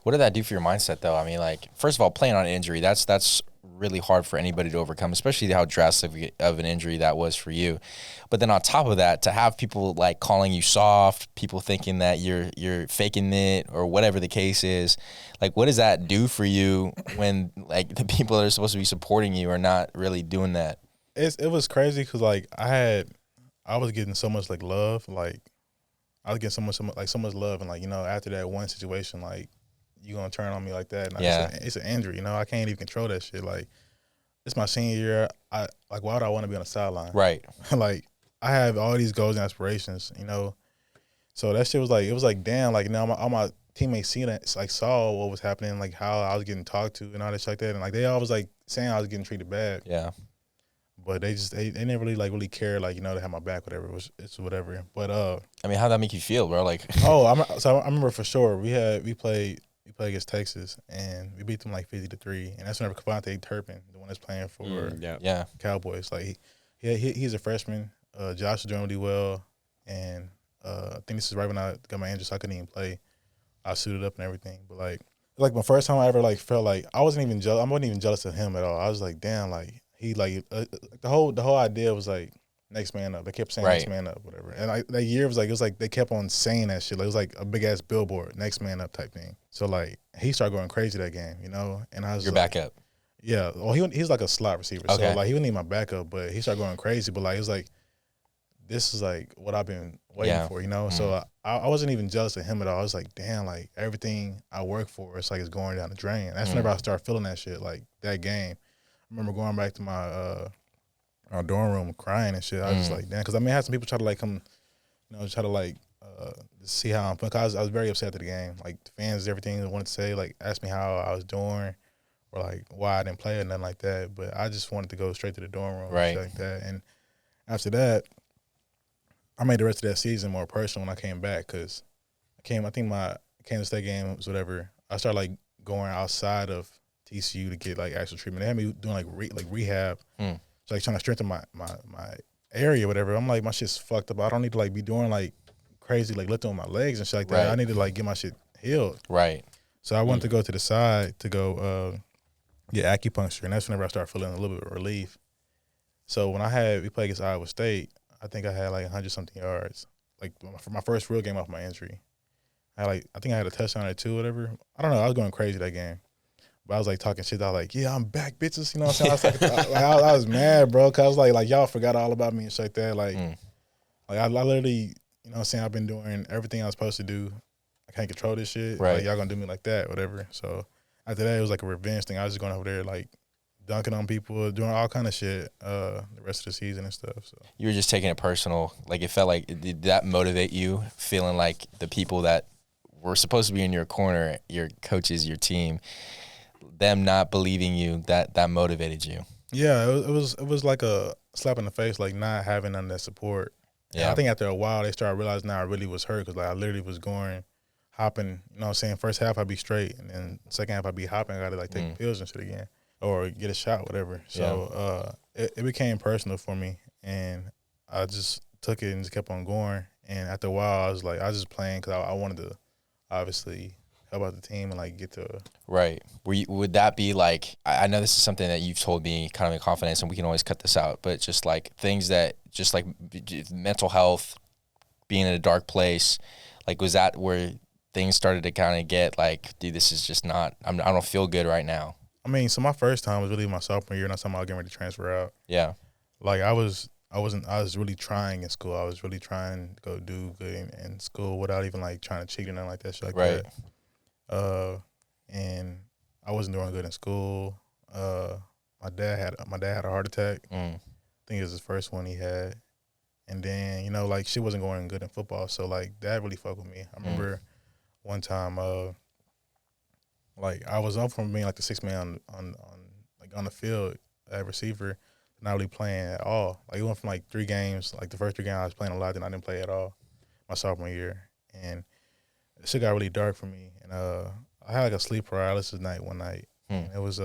What did that do for your mindset, though? I mean, like, first of all, playing on an injury, that's really hard for anybody to overcome, especially how drastic of an injury that was for you. But then on top of that, to have people, like, calling you soft, people thinking that you're faking it or whatever the case is, like, what does that do for you when, like, the people that are supposed to be supporting you are not really doing that? It was crazy because, like, I was getting so much, like, love, like, I was getting so much love, and like, you know, after that one situation, like, you gonna turn on me like that? And it's an injury, you know. I can't even control that shit. Like, it's my senior year. Why would I want to be on the sideline? Right. Like, I have all these goals and aspirations, you know. So that shit was like, it was like, damn, like, you know, all my teammates seen it, like, saw what was happening, like how I was getting talked to and all that shit like that, and like they always like saying I was getting treated bad. Yeah. But they didn't really care, like, you know, to have my back, whatever. It's whatever. But I mean, how'd that make you feel, bro? Like, I remember for sure we played against Texas and we beat them like 50-3, and that's whenever Cavante Turpin, the one that's playing for Cowboys, like he's a freshman. Josh is doing really well, and I think this is right when I got my injury, so I couldn't even play. I suited up and everything, but like my first time I ever like felt like I wasn't even jealous. I wasn't even jealous of him at all. I was like, damn, like he like the whole idea was like next man up. They kept saying next man up, whatever. And that year was like it was like they kept on saying that shit. Like, it was like a big ass billboard, next man up type thing. So like he started going crazy that game, you know. And I was Your like, backup. Yeah, well he's like a slot receiver, Okay. so like he wouldn't need my backup, but he started going crazy. But like it was like this is like what I've been waiting for, you know. So I wasn't even jealous of him at all. I was like, damn, like everything I work for, it's like it's going down the drain. That's whenever I started feeling that shit. Like that game, I remember going back to my our dorm room crying and shit. I was just like, damn, because I mean, I had some people try to like come, you know, try to like see how I'm feeling. Cause I was very upset at the game. Like the fans, everything they wanted to say, like ask me how I was doing, or like why I didn't play or nothing like that. But I just wanted to go straight to the dorm room, and shit like that. And after that, I made the rest of that season more personal when I came back, because I think my Kansas State game was whatever. I started like going outside of TCU to get like actual treatment. They had me doing like rehab, so like trying to strengthen my area, whatever. I'm like, my shit's fucked up. I don't need to like be doing like crazy like lifting with my legs and shit like that. I need to like get my shit healed. Right. So I wanted to go to the side to go get acupuncture, and that's whenever I started feeling a little bit of relief. So when we played against Iowa State, I think I had like 100-something yards. Like for my first real game off my injury, I think I had a touchdown or two, whatever. I don't know. I was going crazy that game, but I was like talking shit. I was like, yeah, I'm back, bitches. You know what I'm saying? I was mad, bro, cause I was like y'all forgot all about me and shit like that. Like I literally, you know what I'm saying? I've been doing everything I was supposed to do. I can't control this shit. Right. Like y'all gonna do me like that, whatever. So after that, it was like a revenge thing. I was just going over there like dunking on people, doing all kind of shit the rest of the season and stuff. So you were just taking it personal. Like it felt like, did that motivate you, feeling like the people that were supposed to be in your corner, your coaches, your team, them not believing you, that motivated you? Yeah, it was like a slap in the face, like not having none of that support. Yeah. And I think after a while they started realizing I really was hurt, because like I literally was hopping, you know what I'm saying? First half I'd be straight, and then second half I'd be hopping. I got to like take pills and shit again, or get a shot, whatever. So it became personal for me, and I just took it and just kept on going. And after a while, I was just playing because I wanted to obviously help out the team and like get to right. Would that be like, I know this is something that you've told me kind of in confidence, and we can always cut this out, but just like things that just like mental health, being in a dark place, like was that where things started to kind of get like, dude, this is just not, I don't feel good right now? I mean, so my first time was really my sophomore year, and I was talking about getting ready to transfer out. Yeah. Like I was really trying in school. I was really trying to go do good in school without even like trying to cheat or nothing like that, shit like that. And I wasn't doing good in school. My dad had a heart attack. I think it was his first one he had. And then, you know, like shit wasn't going good in football. So like that really fucked with me. I remember one time like I was up from being like the sixth man on the field at receiver, not really playing at all. Like it went from like 3 games, like the first 3 games I was playing a lot, then I didn't play at all my sophomore year. And shit got really dark for me. And I had like a sleep paralysis night one night. And it was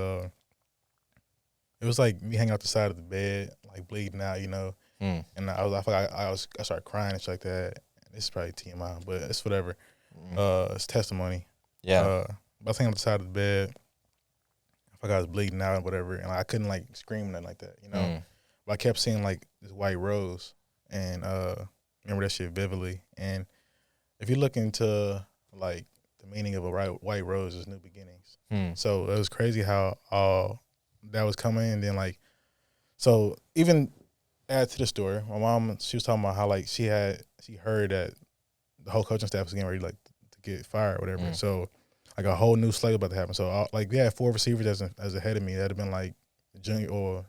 like me hanging out the side of the bed, like bleeding out, you know. And I started crying and shit like that. This is probably TMI, but it's whatever. It's testimony. Yeah. I was hanging on the side of the bed. I forgot I was bleeding out or whatever, and I couldn't like scream or nothing like that, you know. But I kept seeing like this white rose, and remember that shit vividly. And if you look into like the meaning of a white rose, is new beginnings. So it was crazy how all that was coming, and then like, so even add to the story, my mom, she was talking about how like she heard that the whole coaching staff was getting ready like to get fired or whatever. So like a whole new slate about to happen. So like we had 4 receivers as ahead of me. That'd have been like junior, or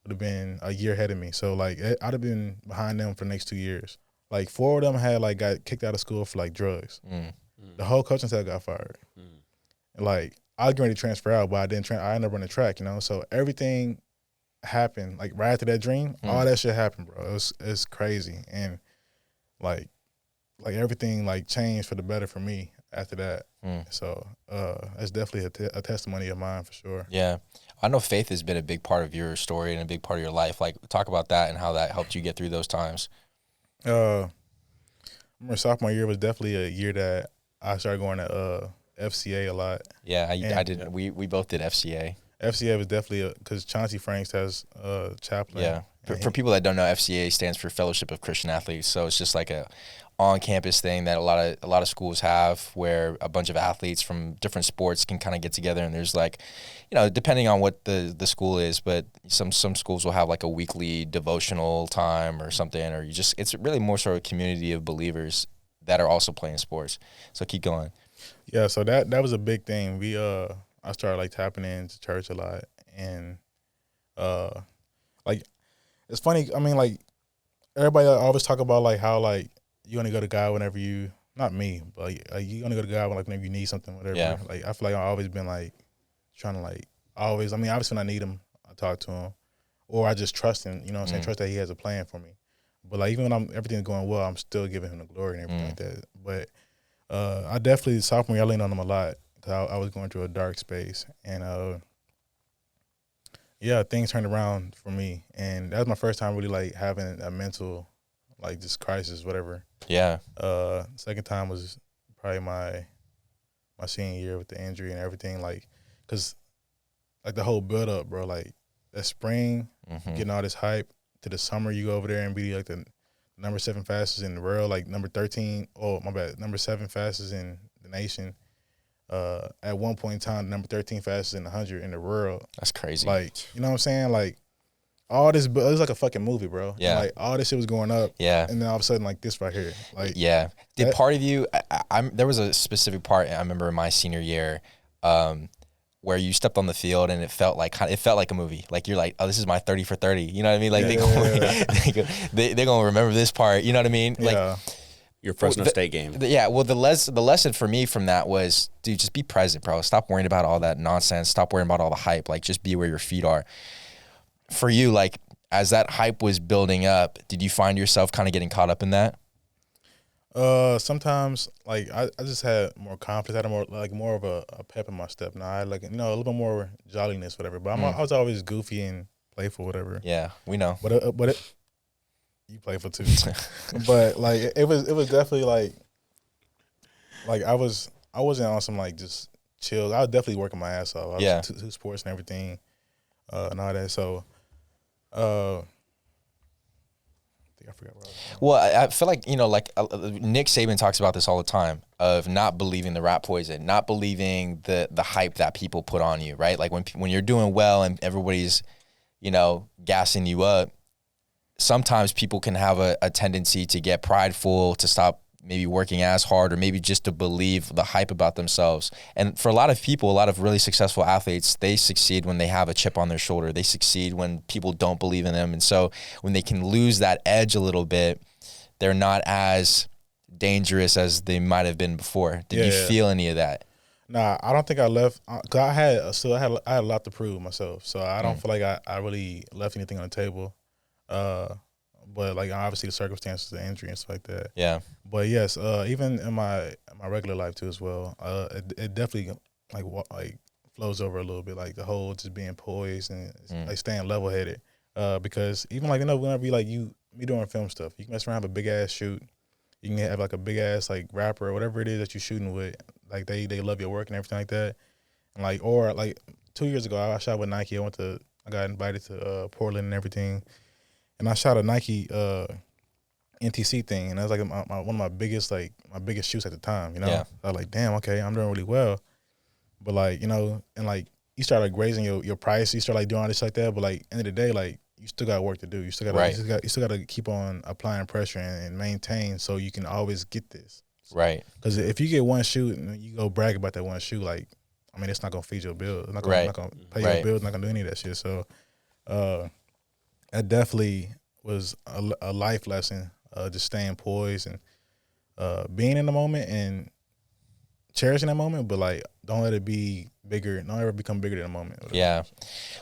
would have been a year ahead of me. So like I'd have been behind them for the next 2 years. Like 4 of them had like got kicked out of school for like drugs. The whole coaching staff got fired. And like I was getting ready to transfer out, but I didn't. I ended up running track, you know. So everything happened like right after that dream. All that shit happened, bro. It's crazy, and like everything like changed for the better for me after that. So it's definitely a testimony of mine for sure. Yeah. I know faith has been a big part of your story and a big part of your life. Like talk about that and how that helped you get through those times. remember sophomore year was definitely a year that I started going to FCA a lot. Yeah, I And- did. We both did FCA. FCA was definitely because Chauncey Franks has chaplain. Yeah. For people that don't know, FCA stands for Fellowship of Christian Athletes. So it's just like a on-campus thing that a lot of schools have, where a bunch of athletes from different sports can kind of get together. And there's like, depending on what the school is, but some schools will have like a weekly devotional time or something, or it's really more sort of a community of believers that are also playing sports. So keep going. Yeah, so that was a big thing. I started like tapping into church a lot, and like it's funny. I mean, like everybody always talk about like how like you only go to God whenever you, not me, but like, you only go to God whenever you need something, whatever. Yeah. Like I feel like I've always been like trying to like always. I mean, obviously when I need him, I talk to him, or I just trust him. You know what I'm saying? Trust that he has a plan for me. But like even when everything's going well, I'm still giving him the glory and everything like that. But I definitely sophomore year I leaned on him a lot because I was going through a dark space, and yeah, things turned around for me, and that was my first time really like having a mental like just crisis, whatever. Yeah. Second time was probably my senior year with the injury and everything, like because like the whole build up, bro, like that spring getting all this hype to the summer, you go over there and be like the number 7 fastest in the world, like number 13. Oh my bad, number 7 fastest in the nation. At one point in time, number 13 fastest in 100 in the world. That's crazy. Like, you know what I'm saying? Like, all this, it was like a fucking movie, bro. Yeah. And like, all this shit was going up. Yeah. And then all of a sudden, like, this right here. Like, yeah. Did part of you, there was a specific part I remember in my senior year where you stepped on the field and it felt like a movie. Like, you're like, oh, this is my 30 for 30. You know what I mean? Like, they're going to remember this part. You know what I mean? Like, yeah. Your Fresno State game. Well, the lesson for me from that was, dude, just be present, bro. Stop worrying about all that nonsense. Stop worrying about all the hype. Like, just be where your feet are. For you, like, as that hype was building up, did you find yourself kind of getting caught up in that? Sometimes, like, I just had more confidence. I had more of a pep in my step. Now I had, like, a little bit more jolliness, whatever. But I was always goofy and playful, whatever. Yeah, we know. But you playful too. But like it was definitely like I wasn't on some like just chill. I was definitely working my ass off. I was two sports and everything, and all that. So I think I forgot where I was going. Well, I feel like, Nick Saban talks about this all the time, of not believing the rat poison, not believing the hype that people put on you, right? Like when you're doing well and everybody's, gassing you up, sometimes people can have a tendency to get prideful, to stop maybe working as hard, or maybe just to believe the hype about themselves. And for a lot of people, a lot of really successful athletes, they succeed when they have a chip on their shoulder. They succeed when people don't believe in them. And so when they can lose that edge a little bit, they're not as dangerous as they might have been before. Did you feel any of that? Nah, I don't think I left. Cause I had a lot to prove myself. So I don't feel like I really left anything on the table. But like obviously the circumstances, the injury and stuff like that. Yeah. But yes, even in my regular life too as well. It definitely like flows over a little bit, like the whole just being poised and like staying level headed. Because even like whenever you doing film stuff, you can mess around, have a big ass shoot. You can have like a big ass like rapper or whatever it is that you're shooting with. Like they love your work and everything like that. And like 2 years ago, I shot with Nike. I got invited to Portland and everything. And I shot a Nike NTC thing, and that was like one of my biggest shoots at the time. Yeah. I was like, damn, okay, I'm doing really well. But like, and like you start like raising your price, you start like doing all this like that. But like end of the day, like you still got work to do. You still got you still got to keep on applying pressure and maintain so you can always get this. Right. Because if you get one shoot and you go brag about that one shoot, like I mean, it's not gonna feed your bills. It's not gonna pay your bills. Not gonna do any of that shit. So. That definitely was a life lesson, just staying poised and being in the moment and cherishing that moment, but like don't let it be bigger. Don't ever become bigger than the moment. Yeah.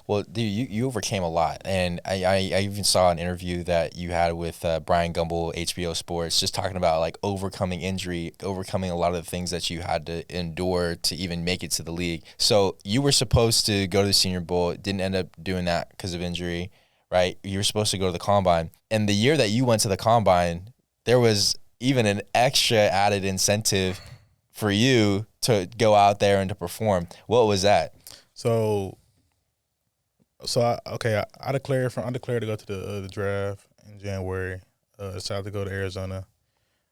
Well, dude, you overcame a lot, and I even saw an interview that you had with Brian Gumbel, HBO Sports, just talking about like overcoming injury, overcoming a lot of the things that you had to endure to even make it to the league. So you were supposed to go to the Senior Bowl, didn't end up doing that because of injury, right? You were supposed to go to the Combine, and the year that you went to the Combine, there was even an extra added incentive for you to go out there and to perform. What was that? So I declared to go to the draft in January. Decided to go to Arizona.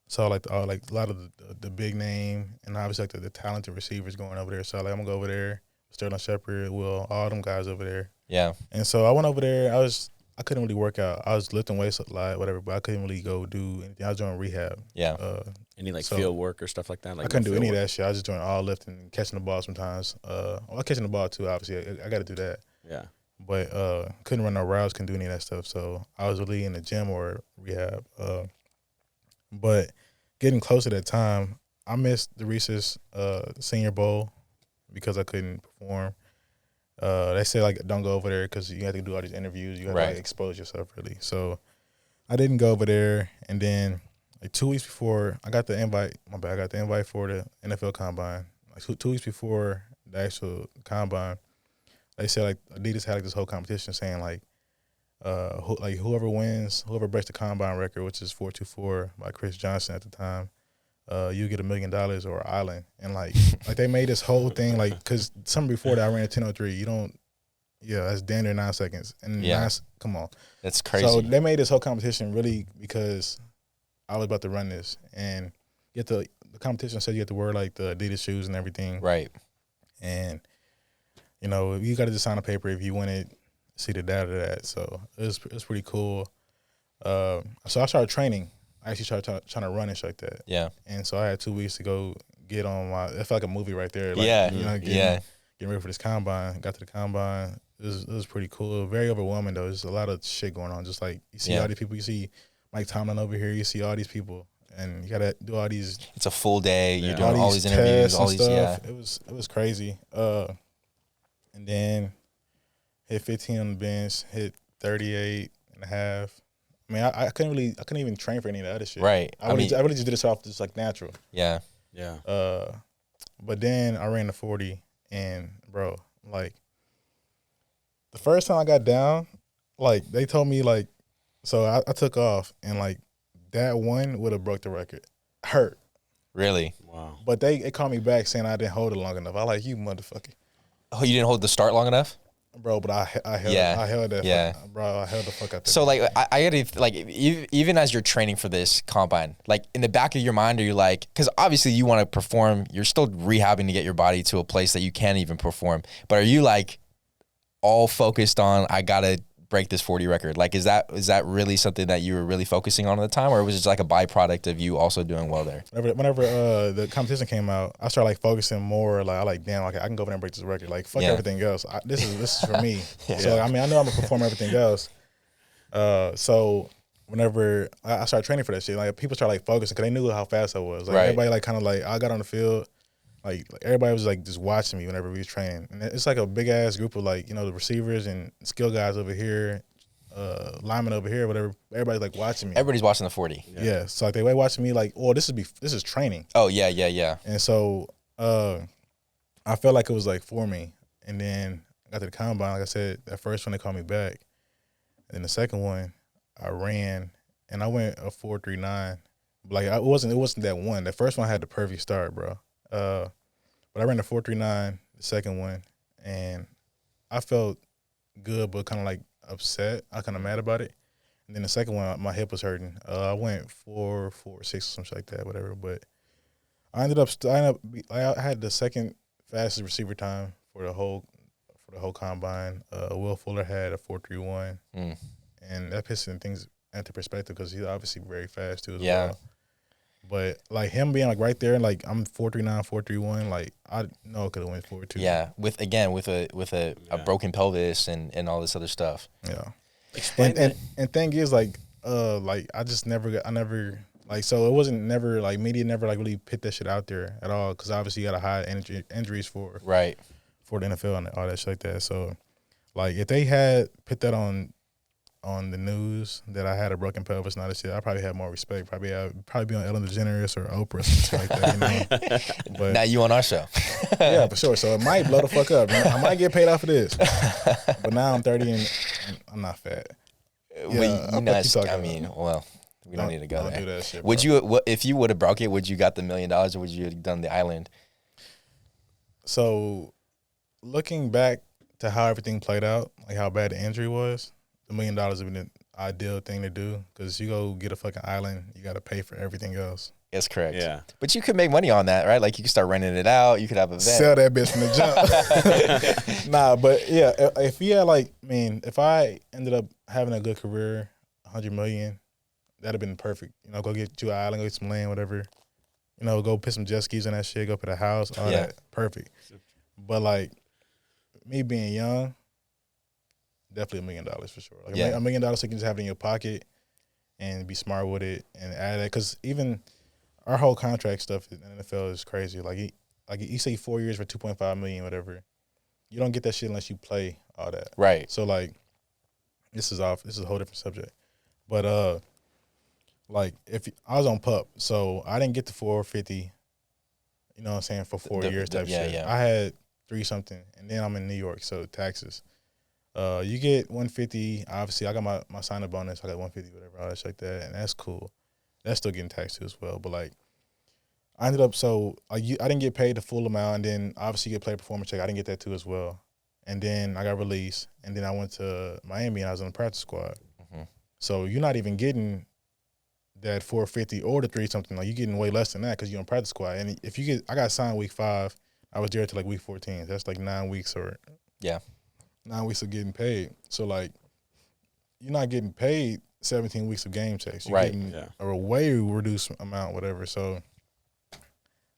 Saw like a lot of the big name and obviously like the talented receivers going over there. So like I'm gonna go over there. Sterling Shepard, Will, all them guys over there. Yeah. And so I went over there. I couldn't really work out. I was lifting weights a lot, whatever, but I couldn't really go do anything. I was doing rehab. Yeah. Any like field work or stuff like that? Like I couldn't do any of that shit. I was just doing all lifting and catching the ball sometimes. Catching the ball too, obviously. I got to do that. Yeah. But couldn't run no routes, couldn't do any of that stuff. So I was really in the gym or rehab. But getting close to that time, I missed the Reese's Senior Bowl because I couldn't perform. They said like don't go over there because you have to do all these interviews. You have to like expose yourself really. So I didn't go over there, and then like 2 weeks before I got the invite. I got the invite for the NFL Combine. Like 2 weeks before the actual Combine, they said like Adidas had like this whole competition saying like whoever breaks the Combine record, which is 4.24 by Chris Johnson at the time, you get $1 million or an island. And like they made this whole thing like because something before that I ran a 10.03. That's damn near 9 seconds. And come on, that's crazy. So they made this whole competition really because I was about to run this, and the competition said you have to wear like the Adidas shoes and everything, right? And you got to just sign a paper if you win it. See the data of that. So it was pretty cool. So I started training. I actually started trying to run and shit like that. Yeah. And so I had 2 weeks to go get on my. It felt like a movie right there. Like, getting ready for this combine. Got to the combine. It was pretty cool. Very overwhelming though. There's a lot of shit going on. Just like you see all these people. You see Mike Tomlin over here. You see all these people, and you gotta do all these. It's a full day. You're doing all these interviews, all these stuff. It was crazy. And then hit 15 on the bench. Hit 38 and a half. I mean, I couldn't even train for any of the other shit. Right. I really just did it off just like natural. Yeah. Yeah. But then I ran the 40, and bro, like the first time I got down, like they told me like, so I took off, and like that one would have broke the record. Hurt. Really? Wow. But they called me back saying I didn't hold it long enough. I like, you motherfucker. Oh, you didn't hold the start long enough? Bro, but I held that. Yeah. Bro, I held the fuck out there. So, like, I gotta, like, even as you're training for this combine, like, in the back of your mind, are you like, because obviously you want to perform, you're still rehabbing to get your body to a place that you can't even perform, but are you, like, all focused on, I gotta break this 40 record? Like, is that really something that you were really focusing on at the time, or was it just like a byproduct of you also doing well there? Whenever the competition came out, I started like focusing more. Like, damn, okay, I can go over there and break this record. Like, fuck everything else. This is for me. So I mean, I know I'm gonna perform everything else. So whenever I started training for that shit, like people started like focusing because they knew how fast I was. Like everybody like kind of like I got on the field. Like everybody was like just watching me whenever we was training, and it's like a big ass group of like the receivers and skill guys over here, linemen over here, whatever. Everybody's like watching me. Everybody's watching the 40. Yeah, so like they were watching me like, oh, this is training. Oh yeah. And so I felt like it was like for me, and then I got to the combine. Like I said, that first one they called me back, and then the second one I ran and I went a 4.39. Like it wasn't that one. The first one I had the perfect start, bro. But I ran a 4.39 the second one, and I felt good, but kind of like upset. I kind of mad about it. And then the second one, my hip was hurting. I went 4.46 or something like that, whatever. But I had the second fastest receiver time for the whole combine. Will Fuller had a 4.31, and that puts things into perspective because he's obviously very fast too as well. But like him being like right there, like I'm 4.39, 4.31, like I know I could have went 4.2. Yeah, with a broken pelvis and all this other stuff. Yeah. And thing is like I never so it wasn't never like media never like really put that shit out there at all because obviously you got to hide injuries for the NFL and all that shit like that. So like if they had put that on the news that I had a broken pelvis and all that shit, I probably had more respect. Probably be on Ellen DeGeneres or Oprah or something like that. But now you on our show. Yeah, for sure. So it might blow the fuck up. I might get paid off of this. But now I'm 30 and I'm not fat. Yeah, We don't need to go don't there. do that shit, Would bro. if you would have broke it, would you got the $1 million or would you have done the island? So, looking back to how everything played out, like how bad the injury was, the $1 million would have been the ideal thing to do because you go get a fucking island, you got to pay for everything else. That's correct. Yeah. But you could make money on that, right? Like you could start renting it out. You could have a vet. Sell that bitch from the jump. Nah, but yeah, if you had like, I mean, if I ended up having a good career, $100 million, that'd have been perfect. You know, go get you an island, go get some land, whatever. You know, go put some jet skis on that shit, go put a house, all that. Perfect. But like me being young, definitely $1 million for sure. Like $1 million, so you can just have it in your pocket and be smart with it and add it. Because even our whole contract stuff in the NFL is crazy. Like you say 4 years for $2.5 million, whatever. You don't get that shit unless you play all that. Right. So like, this is a whole different subject. But like if I was on PUP, so I didn't get the 450. You know what I'm saying, for 4 years type shit. Yeah. I had 3 something, and then I'm in New York, so taxes. You get 150. Obviously, I got my sign-up bonus. I got 150, whatever, all that shit like that, and that's cool. That's still getting taxed too as well. But like, I ended up I didn't get paid the full amount, and then obviously you get player performance check. I didn't get that too as well. And then I got released, and then I went to Miami, and I was on the practice squad. Mm-hmm. So you're not even getting that 450 or the 3 something. Like you're getting way less than that because you're on practice squad. And if you I got signed week 5, I was there till like week 14. That's like 9 weeks or 9 weeks of getting paid. So like, you're not getting paid 17 weeks of game checks. You're getting a way reduced amount, whatever. So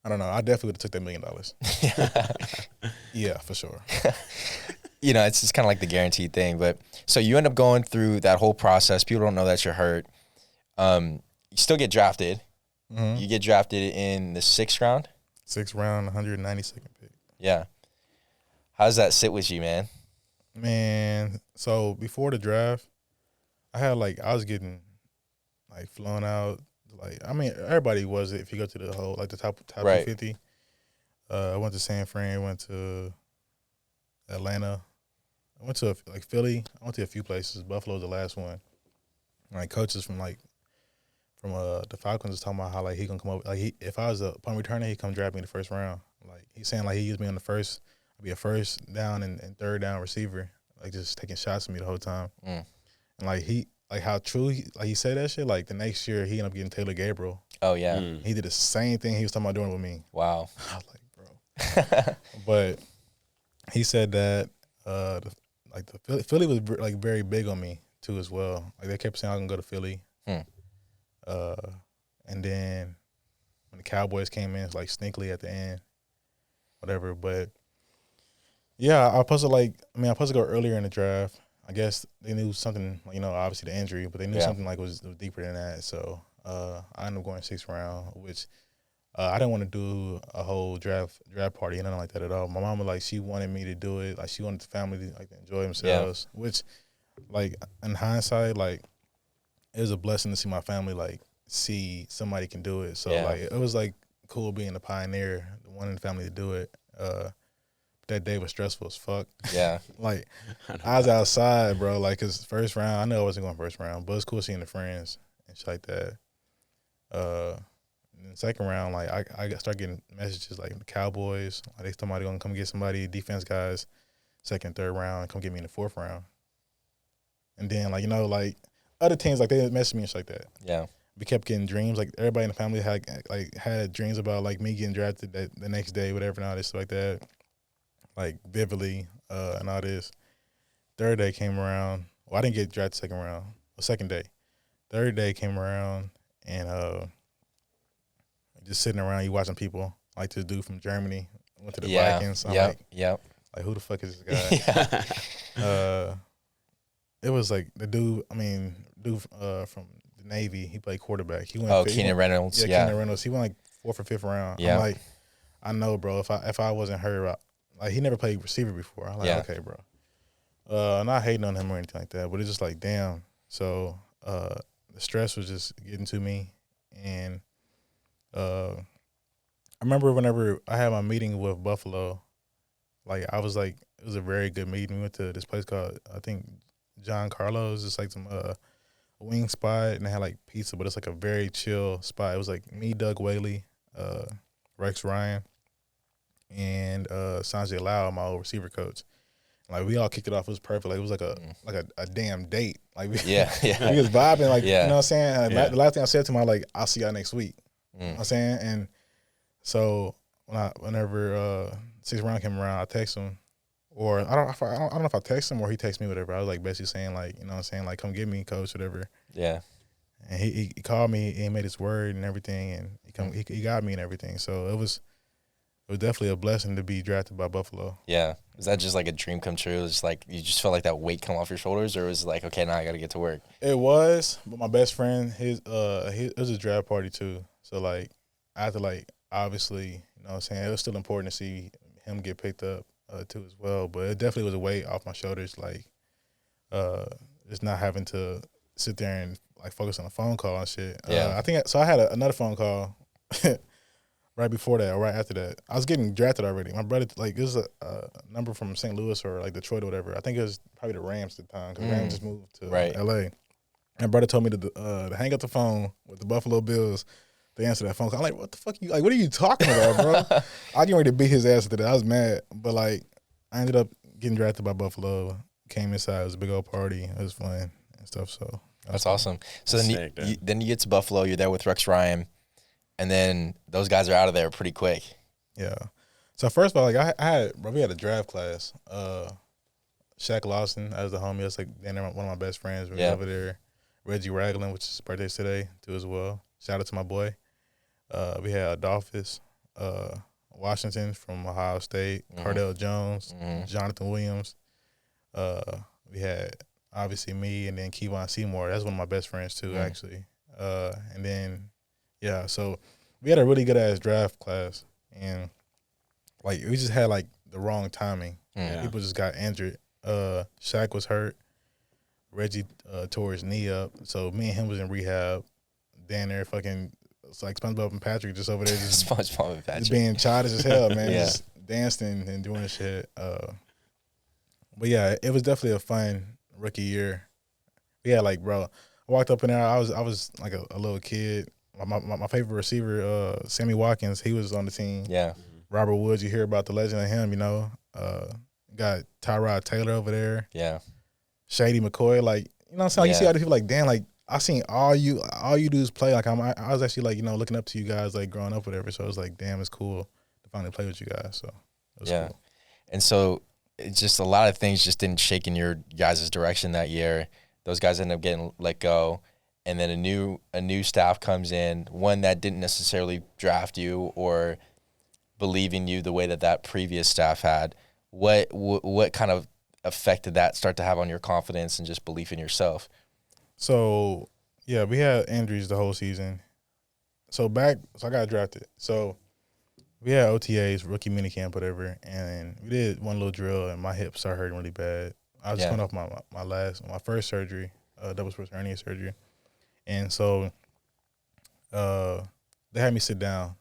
I don't know. I definitely would have took that $1 million. Yeah, for sure. You know, it's just kind of like the guaranteed thing. But so you end up going through that whole process. People don't know that you're hurt. You still get drafted. Mm-hmm. You get drafted in the 6th round. 6th round, 192nd pick. Yeah. How does that sit with you, man? Man, so before the draft, I was getting like flown out. Like, I mean, everybody was it if you go to the whole, like the top right. 250. I went to San Fran, went to Atlanta. I went to like Philly. I went to a few places. Buffalo's the last one. Like coaches from the Falcons was talking about how like he gonna come up, like if I was a punt returner, he'd come draft me in the 1st round. Like he's saying like he used me on the first, I'd be a 1st down and 3rd down receiver, like just taking shots at me the whole time. And like how true he said that shit. Like the next year he ended up getting Taylor Gabriel. Oh yeah. He did the same thing he was talking about doing with me. Wow. I was like, bro. But he said that the Philly was like very big on me too as well. Like they kept saying I can go to Philly. And then when the Cowboys came in, it's like sneakily at the end, whatever. But yeah, I was supposed to go earlier in the draft. I guess they knew something, you know, obviously the injury, but they knew something like was deeper than that. So I ended up going 6th round, which I didn't want to do a whole draft party, nothing like that at all. My mama, like, she wanted me to do it. Like, she wanted the family to like enjoy themselves, which, like, in hindsight, like, it was a blessing to see my family like see somebody can do it. So like it was like cool being the pioneer, the one in the family to do it. That day was stressful as fuck. Yeah. Like I was outside, bro. Like, cause 1st round, I know I wasn't going 1st round, but it's cool seeing the friends and shit like that. And then 2nd round, like I start getting messages like the Cowboys, like somebody gonna come get somebody, defense guys, 2nd, 3rd round, come get me in the 4th round. And then like, you know, like other teams, like, they messaged me and shit like that. Yeah. We kept getting dreams. Like, everybody in the family had dreams about, like, me getting drafted the next day, whatever, and all this stuff like that. Like, vividly, and all this. 3rd day came around. Well, I didn't get drafted 2nd round. Well, 2nd day. 3rd day came around, and just sitting around, you watching people. Like this dude from Germany went to the Vikings. So I'm like, who the fuck is this guy? It was like the dude from the Navy. He played quarterback. He went. Keenan Reynolds. Yeah, Keenan Reynolds. He went like 4th or 5th round. Yeah. I'm like, I know, bro. If I wasn't hurt, like, he never played receiver before. I'm like, okay, bro. Not hating on him or anything like that, but it's just like, damn. So the stress was just getting to me, and I remember whenever I had my meeting with Buffalo, like, I was like, it was a very good meeting. We went to this place called, I think, John Carlos. It's like some wing spot, and they had like pizza, but it's like a very chill spot. It was like me, Doug Whaley, Rex Ryan, and Sanjay Lau, my old receiver coach. Like we all kicked it off. It was perfect. Like it was like a damn date. Like we, Yeah. we was vibing. Like Yeah. you know what I'm saying. And Yeah. the last thing I said to him, I was like, I'll see y'all next week. You know what I'm saying. And so whenever 6th round came around, I text him, or I don't know if I text him or he texted me, whatever. I was like basically saying like, you know what I'm saying, like come get me, coach, whatever. Yeah. And he called me and he made his word and everything, and he got me and everything. So it was definitely a blessing to be drafted by Buffalo. Yeah. Was that just like a dream come true? It was like you just felt like that weight come off your shoulders, or was it like, okay, now I got to get to work? It was, but my best friend, it was a draft party too. So like I had to like obviously, you know what I'm saying, it was still important to see him get picked up too as well. But it definitely was a weight off my shoulders, like just not having to sit there and like focus on a phone call and shit. Yeah. I think so. I had another phone call right before that or right after that. I was getting drafted already. My brother, like, this is a number from St. Louis or like Detroit or whatever. I think it was probably the Rams at the time, because Rams just moved to LA. My brother told me to hang up the phone with the Buffalo Bills to answer that phone call. I'm like, what the fuck? What are you talking about, bro? I getting ready to beat his ass after that. I was mad, but like, I ended up getting drafted by Buffalo. Came inside. It was a big old party. It was fun and stuff. So that's awesome. So Sick, then you get to Buffalo. You're there with Rex Ryan, and then those guys are out of there pretty quick. Yeah. So first of all, like we had a draft class. Shaq Lawson as the homie. That's like one of my best friends. We were over there. Reggie Ragland, which is his birthday today too as well. Shout out to my boy. We had Adolphus Washington from Ohio State, Cardell Jones, Jonathan Williams. We had obviously me, and then Kevon Seymour. That's one of my best friends too, actually. And then so we had a really good ass draft class, and like we just had like the wrong timing. People just got injured. Shaq was hurt. Reggie tore his knee up, so me and him was in rehab. Down there, fucking, it's like SpongeBob and Patrick just over there, just SpongeBob and Patrick, just being childish as hell, man. Just dancing and doing shit. But yeah, it was definitely a fun rookie year. Yeah, like bro, I walked up in there. I was like a little kid. My favorite receiver, Sammy Watkins, he was on the team. Yeah. Robert Woods, you hear about the legend of him, you know. Got Tyrod Taylor over there. Yeah. Shady McCoy, like, you know what I'm saying? Like, you see other people like, damn, like, I seen all you dudes play. Like, I was actually like, you know, looking up to you guys, like, growing up, whatever. So it was like, damn, it's cool to finally play with you guys. So it was cool. And so it's just a lot of things just didn't shake in your guys' direction that year. Those guys ended up getting let go, and then a new staff comes in, one that didn't necessarily draft you or believe in you the way that previous staff had. What kind of effect did that start to have on your confidence and just belief in yourself? So, yeah, we had injuries the whole season. So I got drafted. So we had OTAs, rookie minicamp, whatever, and we did one little drill, and my hip started hurting really bad. I was coming off my first surgery, double sports hernia surgery, and so they had me sit down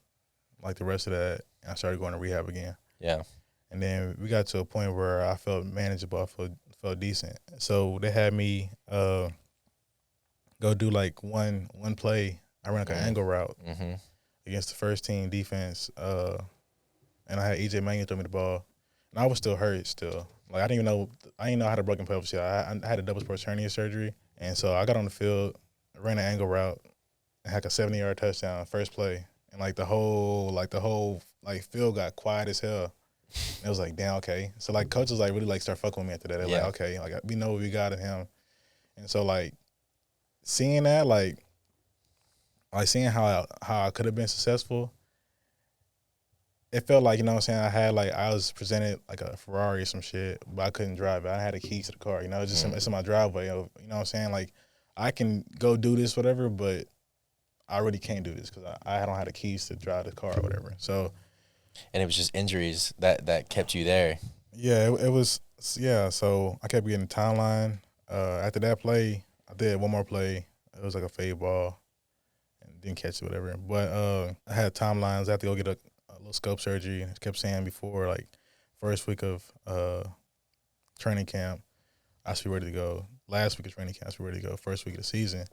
like the rest of that, and I started going to rehab again. Yeah. And then we got to a point where I felt manageable, I felt decent. So they had me go do like one play. I ran like an angle route against the first team defense, and I had EJ Manuel throw me the ball, and I was still hurt still. Like I didn't know I had a broken pelvis yet. I had a double sports hernia surgery, and so I got on the field, ran an angle route, and had a 70-yard touchdown first play, and the whole field got quiet as hell. It was like, damn, okay. So coaches really start fucking with me after that. They're like, okay, we know what we got in him, and so seeing that, seeing how I could have been successful, it felt like, you know what I'm saying, I was presented like a Ferrari or some shit, but I couldn't drive it. I had the keys to the car, you know, it's just it's in my driveway. You know what I'm saying? I can go do this, whatever, but I really can't do this because I don't have the keys to drive the car or whatever. So, and it was just injuries that kept you there. Yeah, it was. Yeah, so I kept getting the timeline. After that play, I did one more play. It was like a fade ball, and didn't catch it, whatever. But I had timelines. I had to go get a little scope surgery. I kept saying before, first week of training camp, I should be ready to go. last week of training camp, so we're ready to go first week of the season,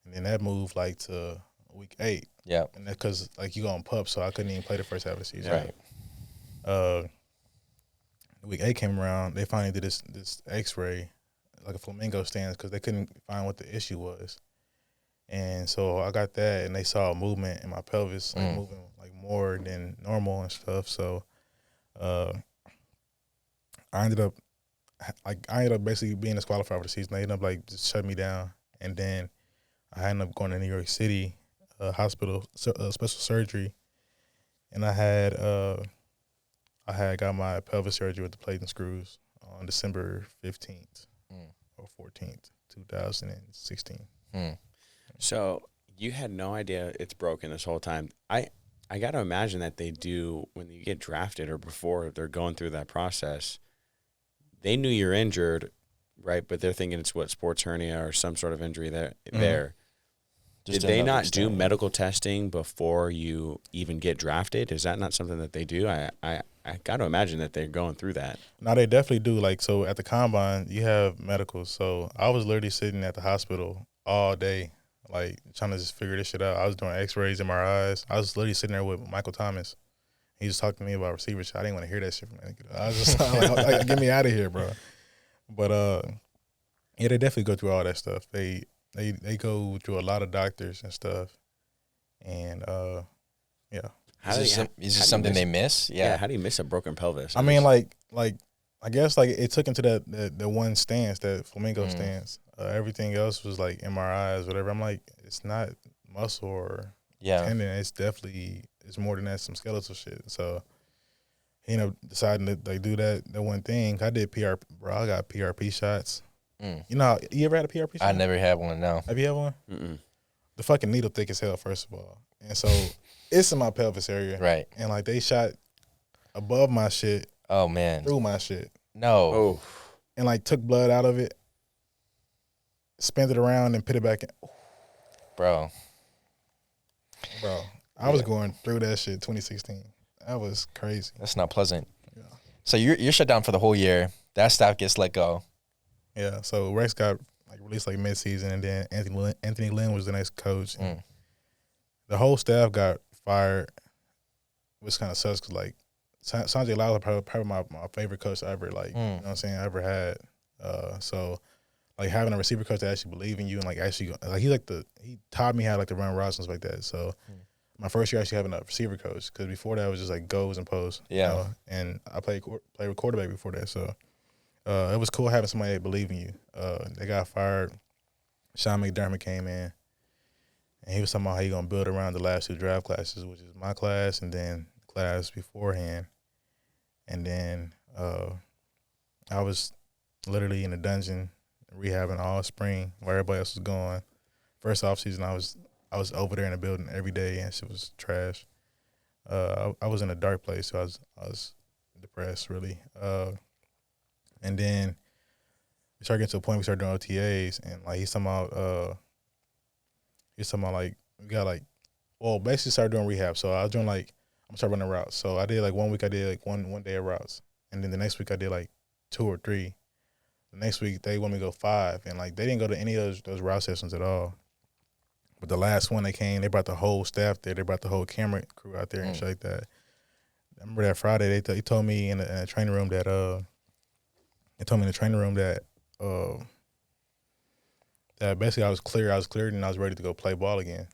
and then that moved like to week 8. Yeah. And that because like you go on pup, so I couldn't even play the first half of the season. Right. Week 8 came around, they finally did this X-ray, like a flamingo stance, because they couldn't find what the issue was. And so I got that, and they saw a movement in my pelvis, like moving like more than normal and stuff. So I ended up basically being disqualified for the season. They ended up like just shutting me down, and then I ended up going to New York City hospital, special surgery, and I had got my pelvis surgery with the plate and screws on December 15th or 14th, 2016. So you had no idea it's broken this whole time. I got to imagine that they do when you get drafted or before they're going through that process. They knew you're injured, right? But they're thinking it's sports hernia or some sort of injury there. Did they not do medical testing before you even get drafted? Is that not something that they do? I got to imagine that they're going through that. No, they definitely do. Like, so at the combine, you have medicals. So I was literally sitting at the hospital all day, like trying to just figure this shit out. I was doing X-rays, MRIs. I was literally sitting there with Michael Thomas. He was talking to me about receiver shit. I didn't want to hear that shit from that nigga. I was just like, get me out of here, bro. But yeah, they definitely go through all that stuff. They go through a lot of doctors and stuff, and yeah. Is this something they miss? Yeah. How do you miss a broken pelvis? I mean, like I guess like it took into the one stance, that flamingo stance. Everything else was like MRIs, whatever. I'm like, it's not muscle or tendon. It's more than that, some skeletal shit. So he ended up deciding to like do that one thing. I did PRP, bro. I got PRP shots. You know, you ever had a PRP shot? I never had one, no. Have you had one? Mm-mm. The fucking needle thick as hell, first of all. And so it's in my pelvis area. Right. And like they shot above my shit. Oh, man. Through my shit. No. Oh. And like took blood out of it, spent it around and put it back in. Bro, I was going through that shit 2016. That was crazy. that's not pleasant. Yeah. So you're shut down for the whole year. That staff gets let go. Yeah, so Rex got like released like mid-season, and then Anthony Lynn was the next coach. The whole staff got fired, which kind of sucks because like Sanjay Lal is probably my favorite coach ever. Like, you know what I'm saying, I ever had. So like having a receiver coach that actually believe in you and like actually like he taught me how like to run routes and stuff like that. So my first year actually having a receiver coach, because before that it was just like goes and posts. Yeah. You know? And I played with quarterback before that, so. It was cool having somebody that believed in you. They got fired. Sean McDermott came in, and he was talking about how he going to build around the last 2 draft classes, which is my class and then class beforehand. And then I was literally in a dungeon rehabbing all spring while everybody else was going. First offseason, I was over there in the building every day, and shit was trash. I was in a dark place, so I was depressed, really. And then we started getting to a point we started doing OTAs, and like he's talking about like we got like, well, basically started doing rehab. So I was doing like, I'm starting running routes. So I did like 1 week I did like one day of routes, and then the next week I did like 2 or 3. The next week they want me to go 5, and like they didn't go to any of those route sessions at all. But the last one they came, they brought the whole staff there. They brought the whole camera crew out there and shit like that. I remember that Friday they told me in the training room that that basically I was cleared and I was ready to go play ball again.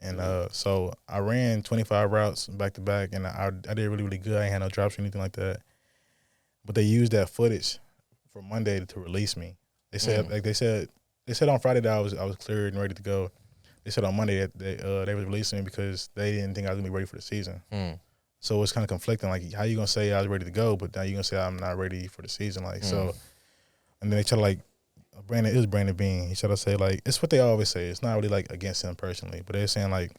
And so I ran 25 routes back to back, and I did really, really good. I ain't had no drops or anything like that. But they used that footage for Monday to release me. They said they said on Friday that I was cleared and ready to go. They said on Monday that they was releasing me because they didn't think I was gonna be ready for the season. So it's kind of conflicting. Like, how you gonna say I was ready to go, but now you gonna say I'm not ready for the season? Like, so, and then they try to like, it was Brandon Bean. He tried to say like, it's what they always say. It's not really like against him personally, but they're saying like,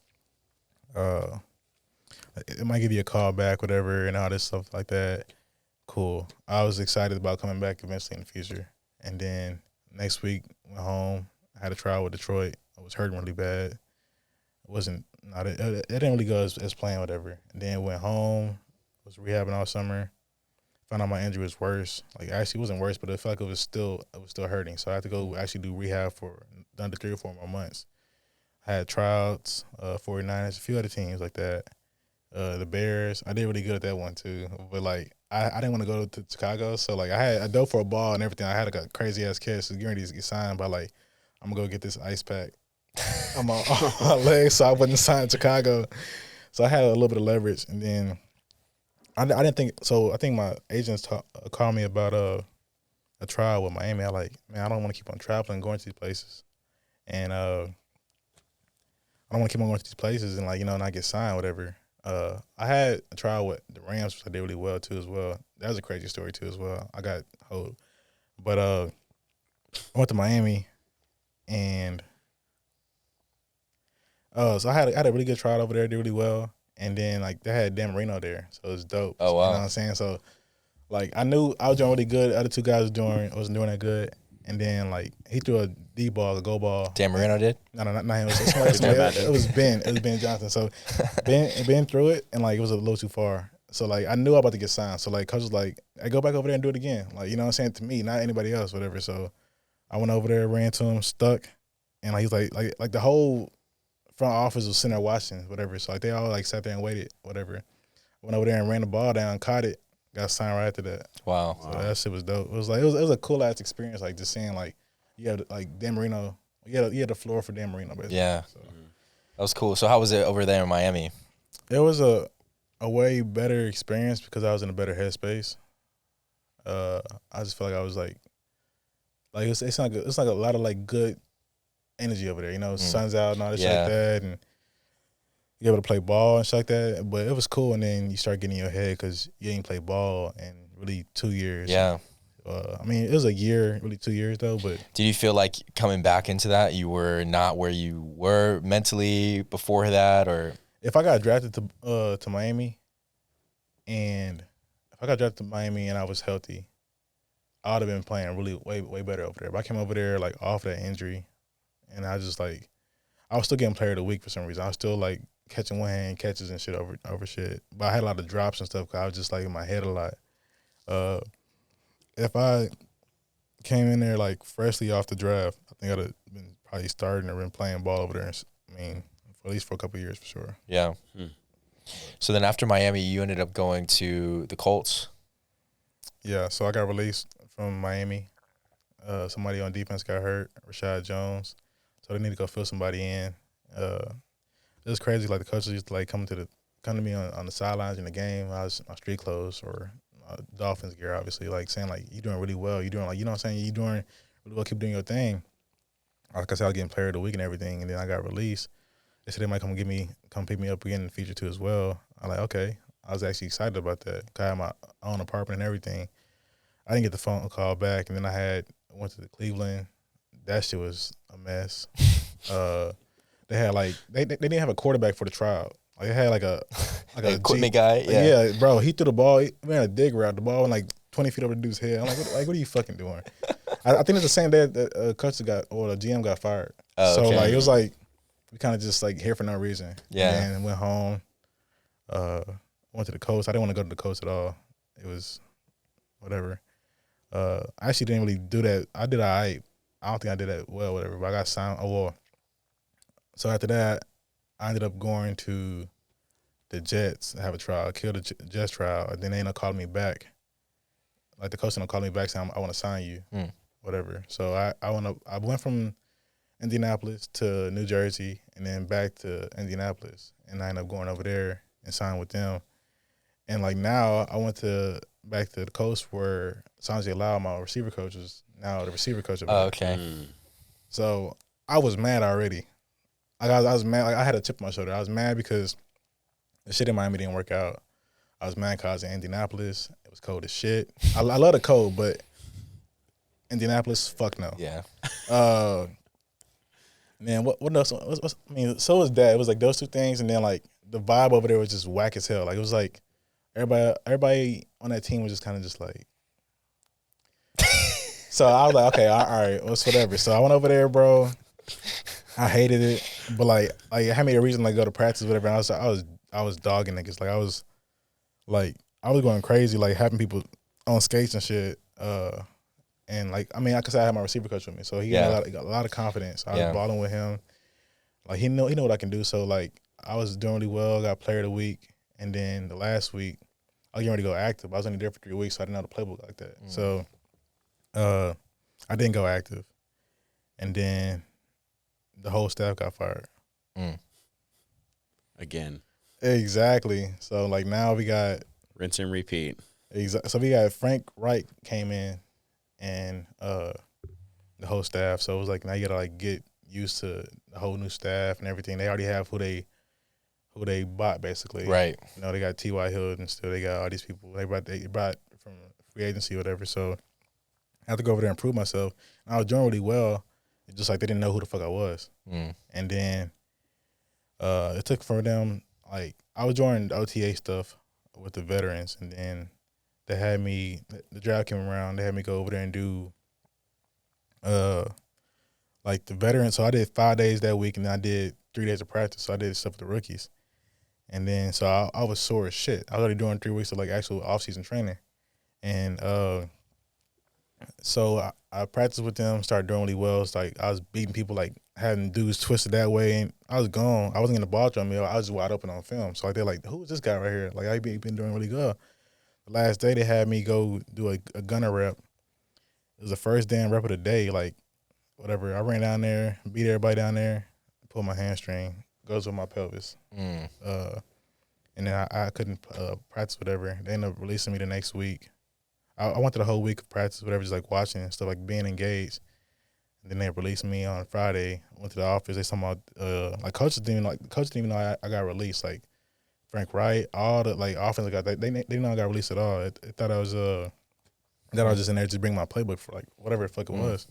it might give you a call back, whatever, and all this stuff like that. Cool. I was excited about coming back eventually in the future. And then next week, went home. I had a trial with Detroit. I was hurting really bad. It didn't really go as planned, whatever. And then went home, was rehabbing all summer. found out my injury was worse. Like actually, it wasn't worse, but I felt like it was still hurting. So I had to go actually do rehab for under 3 or 4 more months. I had tryouts, 49ers, a few other teams like that. The Bears, I did really good at that one too. But like I didn't want to go to Chicago, so like I dove for a ball and everything. I had like a crazy ass catch, so getting ready to get signed. But like I'm gonna go get this ice pack on my legs, so I wouldn't sign in Chicago. So I had a little bit of leverage, and then I didn't think so. I think my agents called me about a trial with Miami. I like, man, I don't want to keep on traveling, going to these places, and I don't want to keep on going to these places and like not get signed, whatever. I had a trial with the Rams, which I did really well too as well. That was a crazy story too as well. I got hold, but I went to Miami, and so I had a really good trial over there, did really well. And then, like, they had Dan Marino there, so it was dope. Oh, wow. You know what I'm saying? So, like, I knew I was doing really good. The other two guys wasn't doing that good. And then, like, he threw a deep ball, a go ball. Dan Marino did? No, not him. It was somebody else. It was Ben. It was Ben Johnson. So, Ben threw it, and, like, it was a little too far. So, like, I knew I was about to get signed. So, like, coach was like, hey, go back over there and do it again. Like, you know what I'm saying? To me, not anybody else, whatever. So, I went over there, ran to him, stuck. And, like, he was like the whole front office was sitting there watching, whatever. So, like, they all, like, sat there and waited, whatever. Went over there and ran the ball down, caught it, got signed right after that. Wow. So that shit was dope. It was like it was a cool ass experience, like just seeing like you had like Dan Marino, you had the floor for Dan Marino, basically. Yeah. So. That was cool. So how was it over there in Miami? It was a way better experience because I was in a better headspace. I just felt like I was like it's like a lot of like good energy over there. Sun's out and all this shit like that, and you able to play ball and shit like that. But it was cool, and then you start getting in your head because you ain't played ball in really 2 years. Yeah. I mean, it was a year, really 2 years though. But did you feel like coming back into that you were not where you were mentally before that, or if I got drafted to Miami, and I was healthy, I would have been playing really way better over there. But I came over there like off that injury, and I just like I was still getting player of the week for some reason. I was still like catching one hand catches and shit over shit. But I had a lot of drops and stuff because I was just like in my head a lot. If I came in there like freshly off the draft, I think I'd have been probably starting or been playing ball over there. I mean, at least for a couple of years for sure. Yeah. So then after Miami, you ended up going to the Colts. Yeah, so I got released from Miami. Somebody on defense got hurt, Rashad Jones. So they need to go fill somebody in. It was crazy. Like the coaches used to like come to me on the sidelines in the game. I was my street clothes or Dolphins gear, obviously, like saying like you're doing really well. You're doing like, you know what I'm saying? You're doing really well. Keep doing your thing. Like I said, I was getting player of the week and everything, and then I got released. They said they might come pick me up again in the future too as well. I'm like, okay. I was actually excited about that. I had my own apartment and everything. I didn't get the phone call back, and then I went to Cleveland. That shit was a mess. They had like they didn't have a quarterback for the trial. Like they had like a equipment guy. Yeah, bro. He threw the ball. He ran a dig route. The ball went like 20 feet over the dude's head. I'm like, what are you fucking doing? I think it's the same day that coach the GM got fired. Oh, so okay. like it was like we kind of just like here for no reason. Yeah. And went home. Went to the coast. I didn't want to go to the coast at all. It was whatever. I actually didn't really do that. I did all right. I don't think I did that well, whatever. But I got signed. So after that, I ended up going to the Jets to have a trial. I killed the Jets trial. And then they ended up calling me back. Like the coach ended up calling me back saying, I want to sign you, whatever. So I went from Indianapolis to New Jersey and then back to Indianapolis. And I ended up going over there and signed with them. And like now I went back to the coast where Sanjay Lau, my receiver coach, is now the receiver coach of okay. So I was mad already. I was mad. Like I had a chip on my shoulder. I was mad because the shit in Miami didn't work out. I was mad because I was in Indianapolis. It was cold as shit. I love the cold, but Indianapolis, fuck no. Yeah. Man, what else? I mean, so was that. It was like those two things, and then like the vibe over there was just whack as hell. Like it was like everybody on that team was just kind of just like. So I was like, okay, all right, what's whatever. So I went over there, bro. I hated it, but like it had me a reason to like go to practice, whatever. And I was dogging niggas. Like I was going crazy, like having people. on skates and shit. And like I mean, like I said, I had my receiver coach with me, so he gave me a lot of confidence. I was balling with him. Like he know what I can do. So like I was doing really well. Got player of the week, and then the last week I was getting ready to go active. I was only there for 3 weeks, so I didn't know the playbook like that. So I didn't go active, and then the whole staff got fired. Again. Exactly. So like now we got rinse and repeat. So we got Frank Wright came in, and the whole staff. So it was like now you gotta like get used to the whole new staff and everything. They already have who they bought basically. Right. You know, they got T.Y. Hill and still they got all these people. They brought from free agency or whatever. So I had to go over there and prove myself. And I was doing really well. It's just like they didn't know who the fuck I was. And then it took for them, like I was doing the OTA stuff with the veterans, and then they had me, the draft came around, they had me go over there and do like the veterans. So I did 5 days that week, and then I did 3 days of practice. So I did stuff with the rookies. And then so I was sore as shit. I was already doing 3 weeks of like actual offseason training. And so I practiced with them, started doing really well. It's like I was beating people, like having dudes twisted that way, and I was gone. I wasn't getting the ball drum me. I was just wide open on film. So like they're like, who is this guy right here? Like I've been doing really good. The last day they had me go do a gunner rep. It was the first damn rep of the day. Like whatever, I ran down there, beat everybody down there, pulled my hamstring, goes with my pelvis. And then I couldn't practice whatever. They ended up releasing me the next week. I went to the whole week of practice, whatever, just like watching and stuff, like being engaged. And then they released me on Friday. Went to the office. They talking about like coaches didn't even know I got released. Like Frank Wright, all the like offensive guys, they didn't know I got released at all. They thought I was just in there to bring my playbook for like whatever the fuck it was.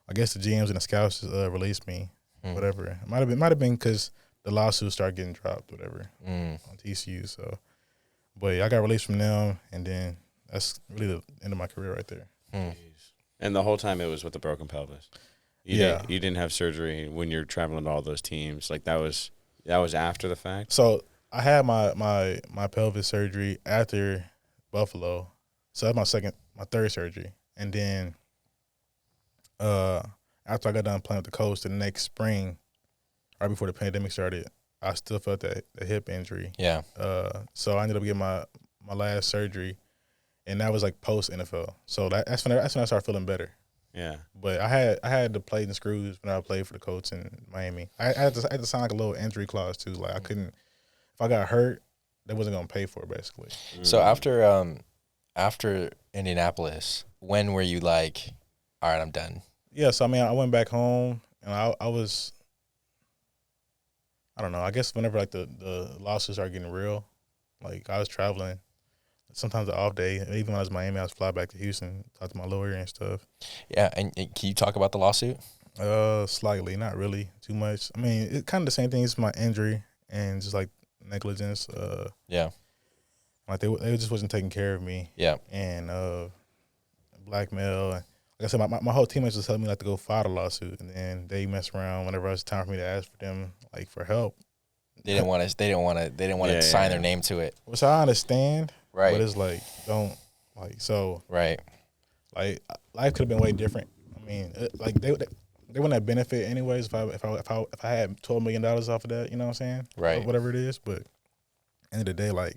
I guess the GMs and the scouts released me, whatever. It might have been because the lawsuits started getting dropped, whatever, on TCU. So, but yeah, I got released from them, and then that's really the end of my career right there. And the whole time it was with a broken pelvis. You didn't have surgery when you're traveling to all those teams. Like that was after the fact. So I had my pelvis surgery after Buffalo. So that's my third surgery, and then after I got done playing with the Colts the next spring, right before the pandemic started, I still felt that hip injury. Yeah. So I ended up getting my last surgery, and that was like post NFL. So that's when I started feeling better. Yeah. But I had to play in the screws when I played for the Colts in Miami. I had to sign like a little injury clause too. Like I couldn't, if I got hurt, they wasn't gonna pay for it basically. So after Indianapolis, when were you like, all right, I'm done? Yeah. So I mean, I went back home, and I was, I don't know. I guess whenever like the lawsuits started getting real, like I was traveling. Sometimes the off day, even when I was in Miami, I was fly back to Houston, talk to my lawyer and stuff. Yeah, and can you talk about the lawsuit? Slightly, not really too much. I mean, it's kind of the same thing as my injury and just like negligence. Yeah, like they just wasn't taking care of me. Yeah, and blackmail. Like I said, my whole teammates was telling me like to go file the lawsuit, and then they mess around whenever it was time for me to ask for them like for help. They didn't want to sign their name to it. Which I understand. Right. But it's like, don't, like, so. Right. Like, life could have been way different. I mean, like, they wouldn't have benefit anyways if I had $12 million off of that, you know what I'm saying? Right. Or whatever it is. But at the end of the day, like,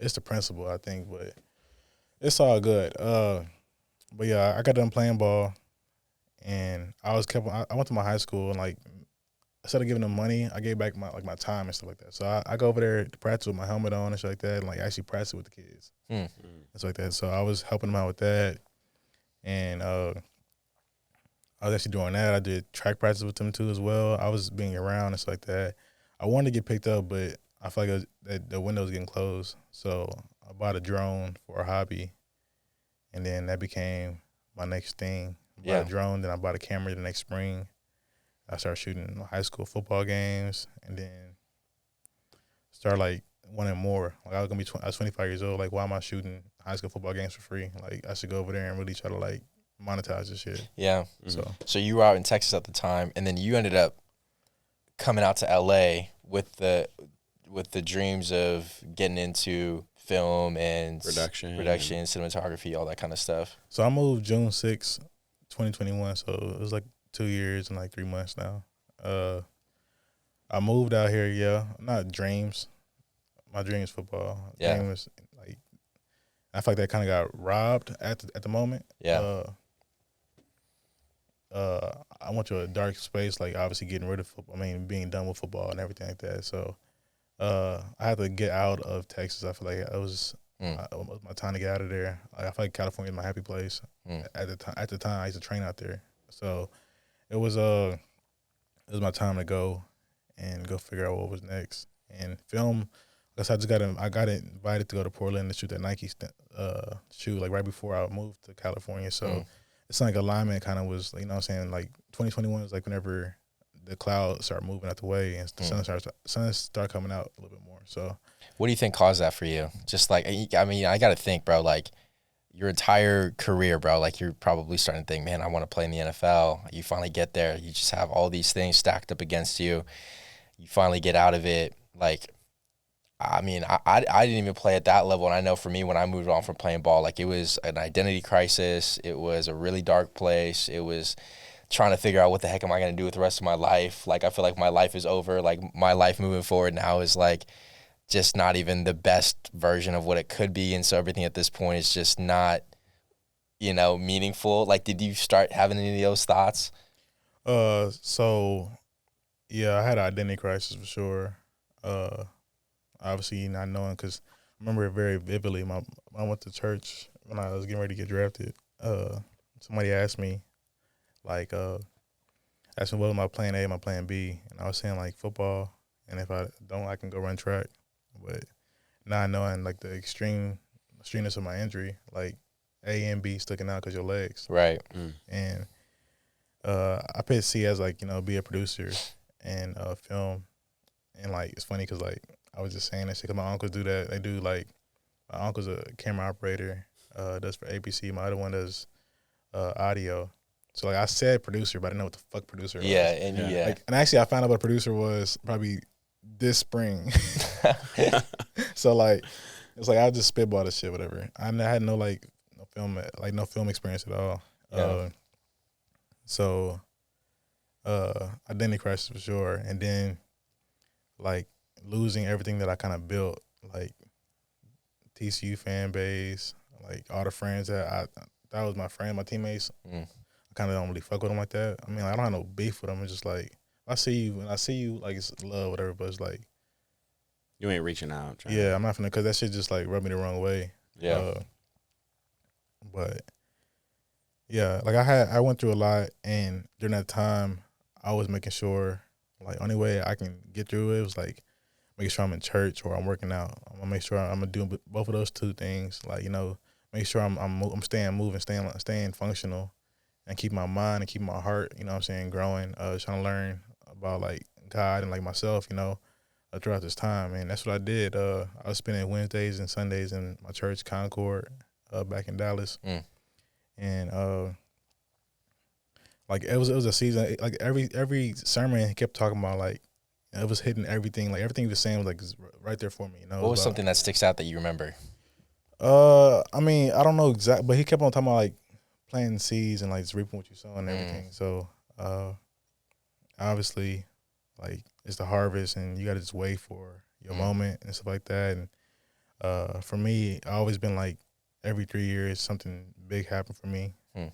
it's the principle, I think. But it's all good. But, yeah, I got done playing ball. And I went to my high school, and, like, instead of giving them money, I gave back my time and stuff like that. So I go over there to practice with my helmet on and shit like that, and like actually practice with the kids and stuff like that. So I was helping them out with that, and I was actually doing that. I did track practice with them too as well. I was being around and stuff like that. I wanted to get picked up, but I feel like that the window was getting closed. So I bought a drone for a hobby, and then that became my next thing. I bought a drone, then I bought a camera the next spring. I started shooting high school football games, and then started like wanting more. Like I was 25 years old. Like, why am I shooting high school football games for free? Like I should go over there and really try to like monetize this shit. Yeah. So you were out in Texas at the time, and then you ended up coming out to LA with the dreams of getting into film and Production. cinematography, all that kind of stuff? So I moved June 6th, 2021. So it was like 2 years and like 3 months now. I moved out here, yeah. Not dreams. My dream is football. Yeah. Dream is like, I feel like that kind of got robbed at the moment. Yeah. I went to a dark space, like obviously getting rid of football. I mean, being done with football and everything like that. So I had to get out of Texas. I feel like it was my time to get out of there. Like, I feel like California is my happy place. At the time, I used to train out there. So it was my time to go and go figure out what was next. And film, because I got invited to go to Portland to shoot that Nike shoot like right before I moved to California. So it's like alignment kind of was, you know what I'm saying, like 2021 is like whenever the clouds start moving out the way and the sun start coming out a little bit more. So what do you think caused that for you? Just like, I mean, I got to think, bro, like your entire career, bro, like you're probably starting to think, man, I want to play in the NFL. You finally get there. You just have all these things stacked up against you. You finally get out of it. Like, I mean, I didn't even play at that level. And I know for me, when I moved on from playing ball, like it was an identity crisis. It was a really dark place. It was trying to figure out what the heck am I going to do with the rest of my life. Like, I feel like my life is over. Like, my life moving forward now is like just not even the best version of what it could be. And so everything at this point is just not, you know, meaningful. Like, did you start having any of those thoughts? So yeah, I had an identity crisis for sure. Obviously not knowing, because I remember it very vividly. I went to church when I was getting ready to get drafted. Somebody asked me, like, what was my plan A, my plan B, and I was saying like football, and if I don't, I can go run track. But not knowing like the extremeness of my injury, like A and B sticking out because your legs, Right. and I picked C as like, you know, be a producer and film, and like it's funny because like I was just saying that shit because my uncles do that. They do like, my uncle's a camera operator, does for ABC. My other one does audio. So like I said producer, but I didn't know what the fuck producer was. Yeah, and Like, and actually I found out what a producer was probably this spring. So like it's like I just spitball this shit, whatever. I had no film experience at all. Yeah. So identity crisis for sure, and then like losing everything that I kind of built, like TCU fan base, like all the friends that was my friend, my teammates. I kind of don't really fuck with them like that. I mean, like, I don't have no beef with them. It's just like I see you, like it's love, whatever. But it's like You ain't reaching out. yeah, I'm not finna, because that shit just like rubbed me the wrong way. Yeah. But yeah, like I went through a lot, and during that time, I was making sure, like, only way I can get through it was like making sure I'm in church or I'm working out. I'm gonna make sure I'm gonna do both of those two things. Like, you know, make sure I'm staying moving, staying functional, and keep my mind and keep my heart, you know what I'm saying, growing. Trying to learn about like God and like myself, you know, throughout this time. And that's what I did. I was spending Wednesdays and Sundays in my church, Concord, back in Dallas. And like it was a season. Like every sermon he kept talking about, like, it was hitting everything. Like everything he was saying was like right there for me. You know. What was something that sticks out that you remember? I mean, I don't know exactly, but he kept on talking about like planting seeds and like just reaping what you sow and everything. So obviously, like, it's the harvest, and you got to just wait for your moment and stuff like that. And for me, I always been like, every 3 years something big happened for me, and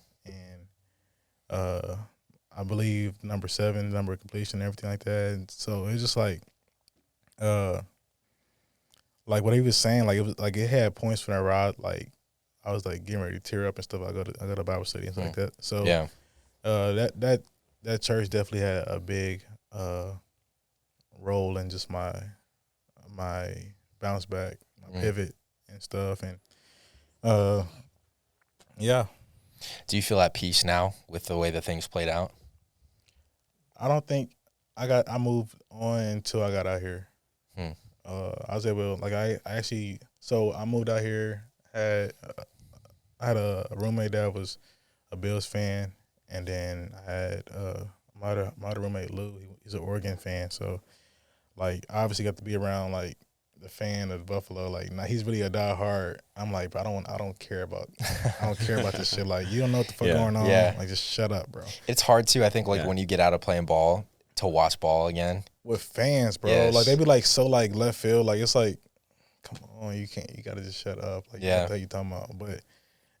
I believe number 7, number of completion, everything like that. And so it's just like what he was saying, like it was like it had points for that ride. Like I was like getting ready to tear up and stuff. I go to Bible study and stuff like that. So Yeah. That church definitely had a big role in just my bounce back, my pivot and stuff. And yeah. Do you feel at peace now with the way that things played out? I don't think I moved on until I got out here. I was able, like, I actually, so I moved out here, I had a roommate that was a Bills fan, and then I had my other roommate, Lou. He's an Oregon fan, so like I obviously got to be around like the fan of Buffalo. Like, nah, he's really a diehard. I'm like, bro, I don't care about this shit. Like, you don't know what the fuck going on. Yeah. Like, just shut up, bro. It's hard too. I think like Yeah. when you get out of playing ball to watch ball again. With fans, bro. Yes. Like, they be like so like left field. Like, it's like, come on, you gotta just shut up. Like, Yeah. what the hell you talking about? But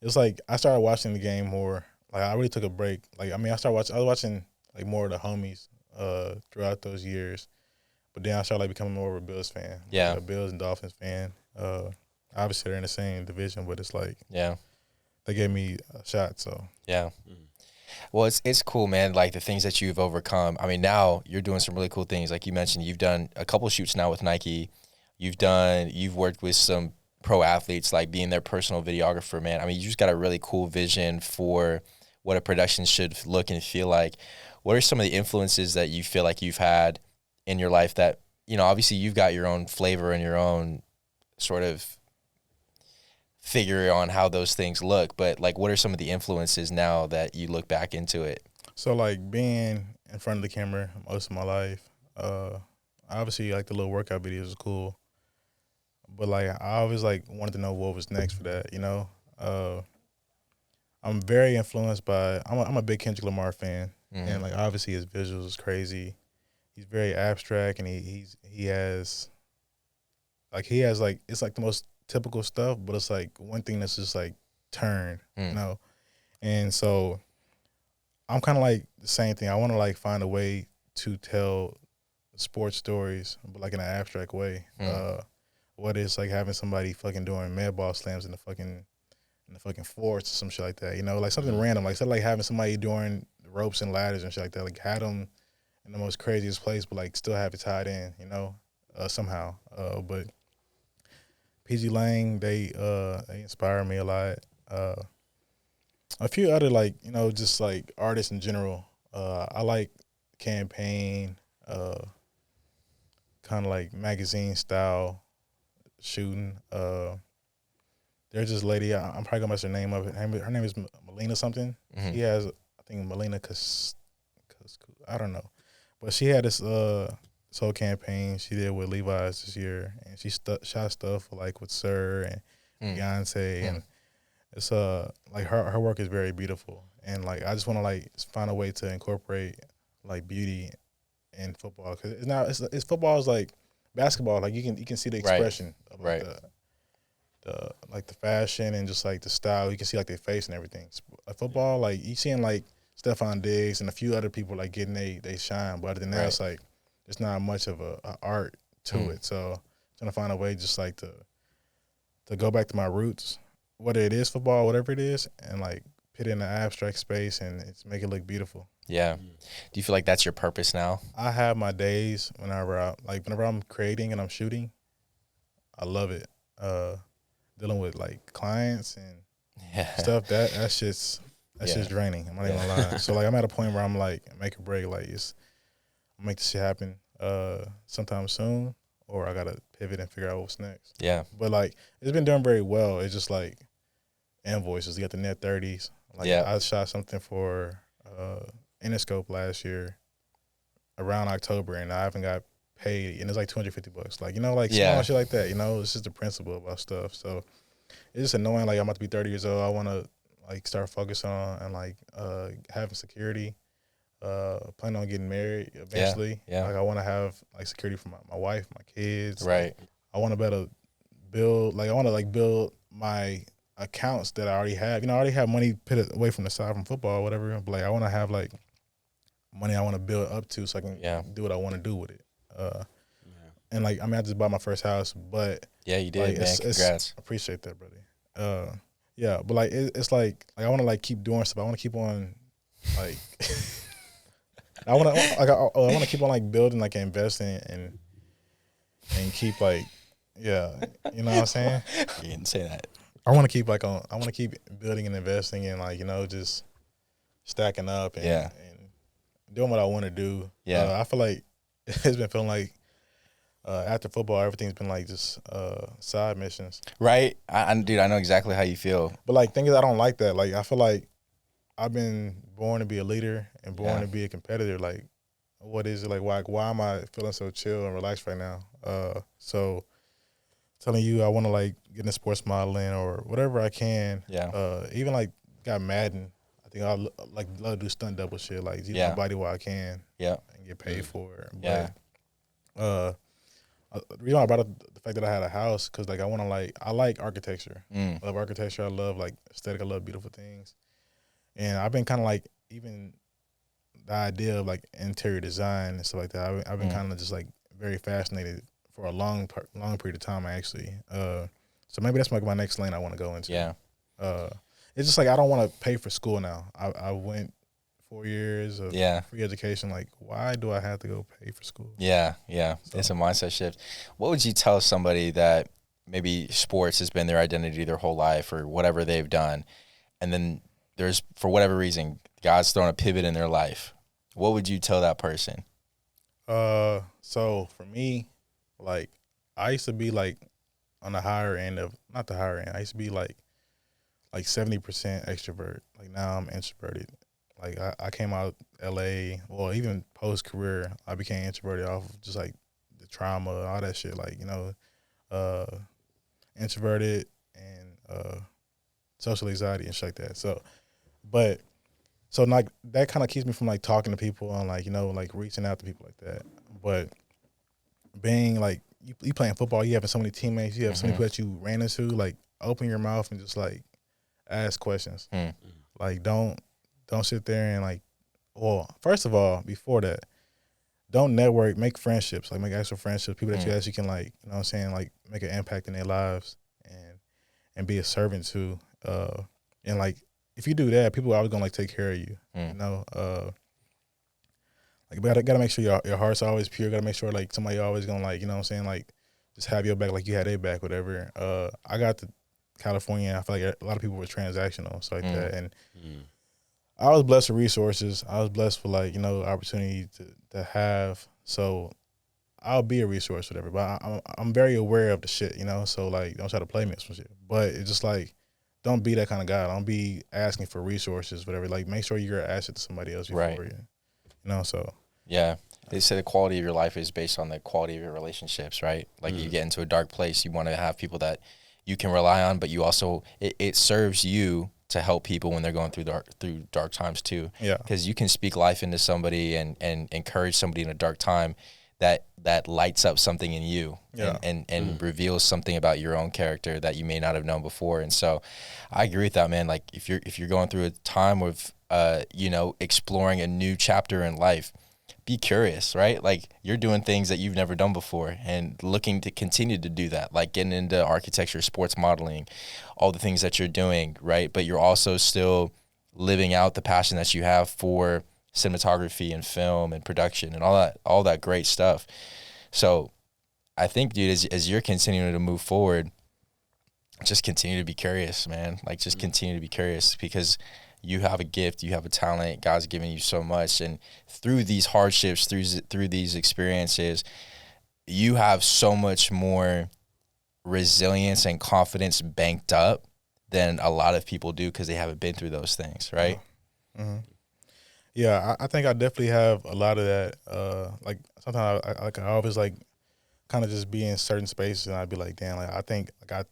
it's like I started watching the game more. Like, I really took a break. Like, I mean, I was watching like more of the homies throughout those years. But then I started like becoming more of a Bills fan. Yeah. Like a Bills and Dolphins fan. Obviously they're in the same division, but it's like Yeah. they gave me a shot. So Yeah. Well, it's cool, man. Like the things that you've overcome. I mean, now you're doing some really cool things. Like you mentioned, you've done a couple shoots now with Nike. You've worked with some pro athletes, like being their personal videographer, man. I mean, you just got a really cool vision for what a production should look and feel like. What are some of the influences that you feel like you've had in your life that, you know, obviously you've got your own flavor and your own sort of figure on how those things look, but like what are some of the influences now that you look back into it? So like being in front of the camera most of my life, obviously like the little workout videos is cool, but like I always like wanted to know what was next for that, you know. I'm very influenced by I'm a big Kendrick Lamar fan, and like obviously his visuals is crazy. He's very abstract, and he has like it's like the most typical stuff, but it's like one thing that's just like turned, you know. And so I'm kind of like the same thing. I want to like find a way to tell sports stories, but like in an abstract way. What is like having somebody fucking doing med ball slams in the fucking forest or some shit like that, you know, like something random, like instead of like having somebody doing ropes and ladders and shit like that, like had them in the most craziest place, but like still have it tied in, you know, somehow. But PG Lang, they inspire me a lot. A few other like, you know, just like artists in general. I like Campaign, kind of like magazine style shooting. There's this lady, I'm probably gonna mess her name up. Her name is Melina something. She has, I think Melina I don't know, but she had this whole campaign she did with Levi's this year, and she shot stuff like with Sir and Beyonce, and it's like her work is very beautiful, and like I just want to like find a way to incorporate like beauty in football, because it's football is like basketball, like you can see the expression of like the fashion and just like the style. You can see like their face and everything. Like football, like you seeing like Stephon Diggs and a few other people like getting they shine, but other than that, it's like there's not much of a art to it. So I'm trying to find a way just like to go back to my roots, whether it is football, whatever it is, and like put it in an abstract space and it's make it look beautiful. Yeah. Do you feel like that's your purpose now? I have my days whenever I'm creating and I'm shooting, I love it. Dealing with like clients and stuff, that's just draining. I'm not even gonna lie. So like I'm at a point where I'm like make a break, like I'll make this shit happen sometime soon, or I gotta pivot and figure out what's next. Yeah. But like it's been doing very well. It's just like invoices. You got the net 30s. Like I shot something for Interscope last year around October, and I haven't got paid, and it's like $250. Like, you know, like small shit like that. You know, it's just the principle about stuff. So it's just annoying. Like I'm about to be 30 years old. I want to like start focusing on and like having security. Planning on getting married eventually. Yeah. Like I want to have like security for my wife, my kids. Right. Like, I want to better build. Like I want to like build my accounts that I already have. You know, I already have money put away from the side from football or whatever. But like I want to have like money I want to build up to so I can do what I want to do with it. And like I mean, I just bought my first house, but you did, like, man. Congrats. I appreciate that, brother. Yeah, but like it's like I want to like keep doing stuff. I want to keep on like I want to keep on like building, like investing and keep like you know what I'm saying? You didn't say that. I want to keep building and investing and like, you know, just stacking up and doing what I want to do. I feel like it's been feeling like after football, everything's been like just side missions. Right. Dude, I know exactly how you feel. But like, thing is, I don't like that. Like, I feel like I've been born to be a leader and born to be a competitor. Like, what is it? Like, why am I feeling so chill and relaxed right now? So telling you I want to like get into sports modeling or whatever I can. Yeah. Even like got Madden. I think I like love to do stunt double shit, like use my body while I can. Yeah. And get paid for it. Yeah. But the reason why I brought up the fact that I had a house, because like I like architecture. I love architecture. I love like aesthetic. I love beautiful things. And I've been kind of like, even the idea of like interior design and stuff like that, I've been kind of just like very fascinated for a long period of time, actually. So maybe that's like my next lane I want to go into. Yeah. It's just like I don't want to pay for school now. I went 4 years of free education. Like, why do I have to go pay for school? Yeah. So. It's a mindset shift. What would you tell somebody that maybe sports has been their identity their whole life or whatever they've done, and then there's, for whatever reason, God's thrown a pivot in their life? What would you tell that person? So for me, like, I used to be like on the higher end of, not the higher end, I used to be like 70% extrovert. Like, now I'm introverted. Like, I came out LA, well, even post career, I became introverted off of just like the trauma, all that shit. Like, you know, introverted and social anxiety and shit like that. So like that kind of keeps me from like talking to people and like, you know, like reaching out to people like that. But being like, you playing football, you having so many teammates, you have so many people that you ran into, like, open your mouth and just like ask questions. Like, don't sit there and like, well, first of all, before that, don't network, make friendships, like make actual friendships, people that you actually can, like, you know what I'm saying, like make an impact in their lives and be a servant to. And like, if you do that, people are always gonna like take care of you. You know, like, gotta make sure your heart's always pure. Gotta make sure like somebody always gonna, like, you know what I'm saying, like just have your back like you had their back, whatever. I got to California, I feel like a lot of people were transactional, so like that, and I was blessed with resources. I was blessed with, like, you know, opportunity to have. So I'll be a resource, whatever. But I'm very aware of the shit, you know. So like, don't try to play me or some shit. But it's just like, don't be that kind of guy. Don't be asking for resources, whatever. Like, make sure you're an asset to somebody else before you. You know, so. Yeah. They say the quality of your life is based on the quality of your relationships, right? Like, you get into a dark place, you want to have people that you can rely on, but you also, it serves you to help people when they're going through dark times too. Yeah. Because you can speak life into somebody and encourage somebody in a dark time that lights up something in you and reveals something about your own character that you may not have known before. And so I agree with that, man. Like, if you're going through a time of you know, exploring a new chapter in life, be curious, right? Like, you're doing things that you've never done before and looking to continue to do that, like getting into architecture, sports modeling, all the things that you're doing, right? But you're also still living out the passion that you have for cinematography and film and production and all that great stuff. So I think, dude, as you're continuing to move forward, just continue to be curious, man. Like, just continue to be curious, because you have a gift, you have a talent, God's given you so much, and through these hardships, through these experiences, you have so much more resilience and confidence banked up than a lot of people do, because they haven't been through those things, right? Yeah, I think I definitely have a lot of that. Like, sometimes I always like kind of just be in certain spaces and I'd be like, damn, like I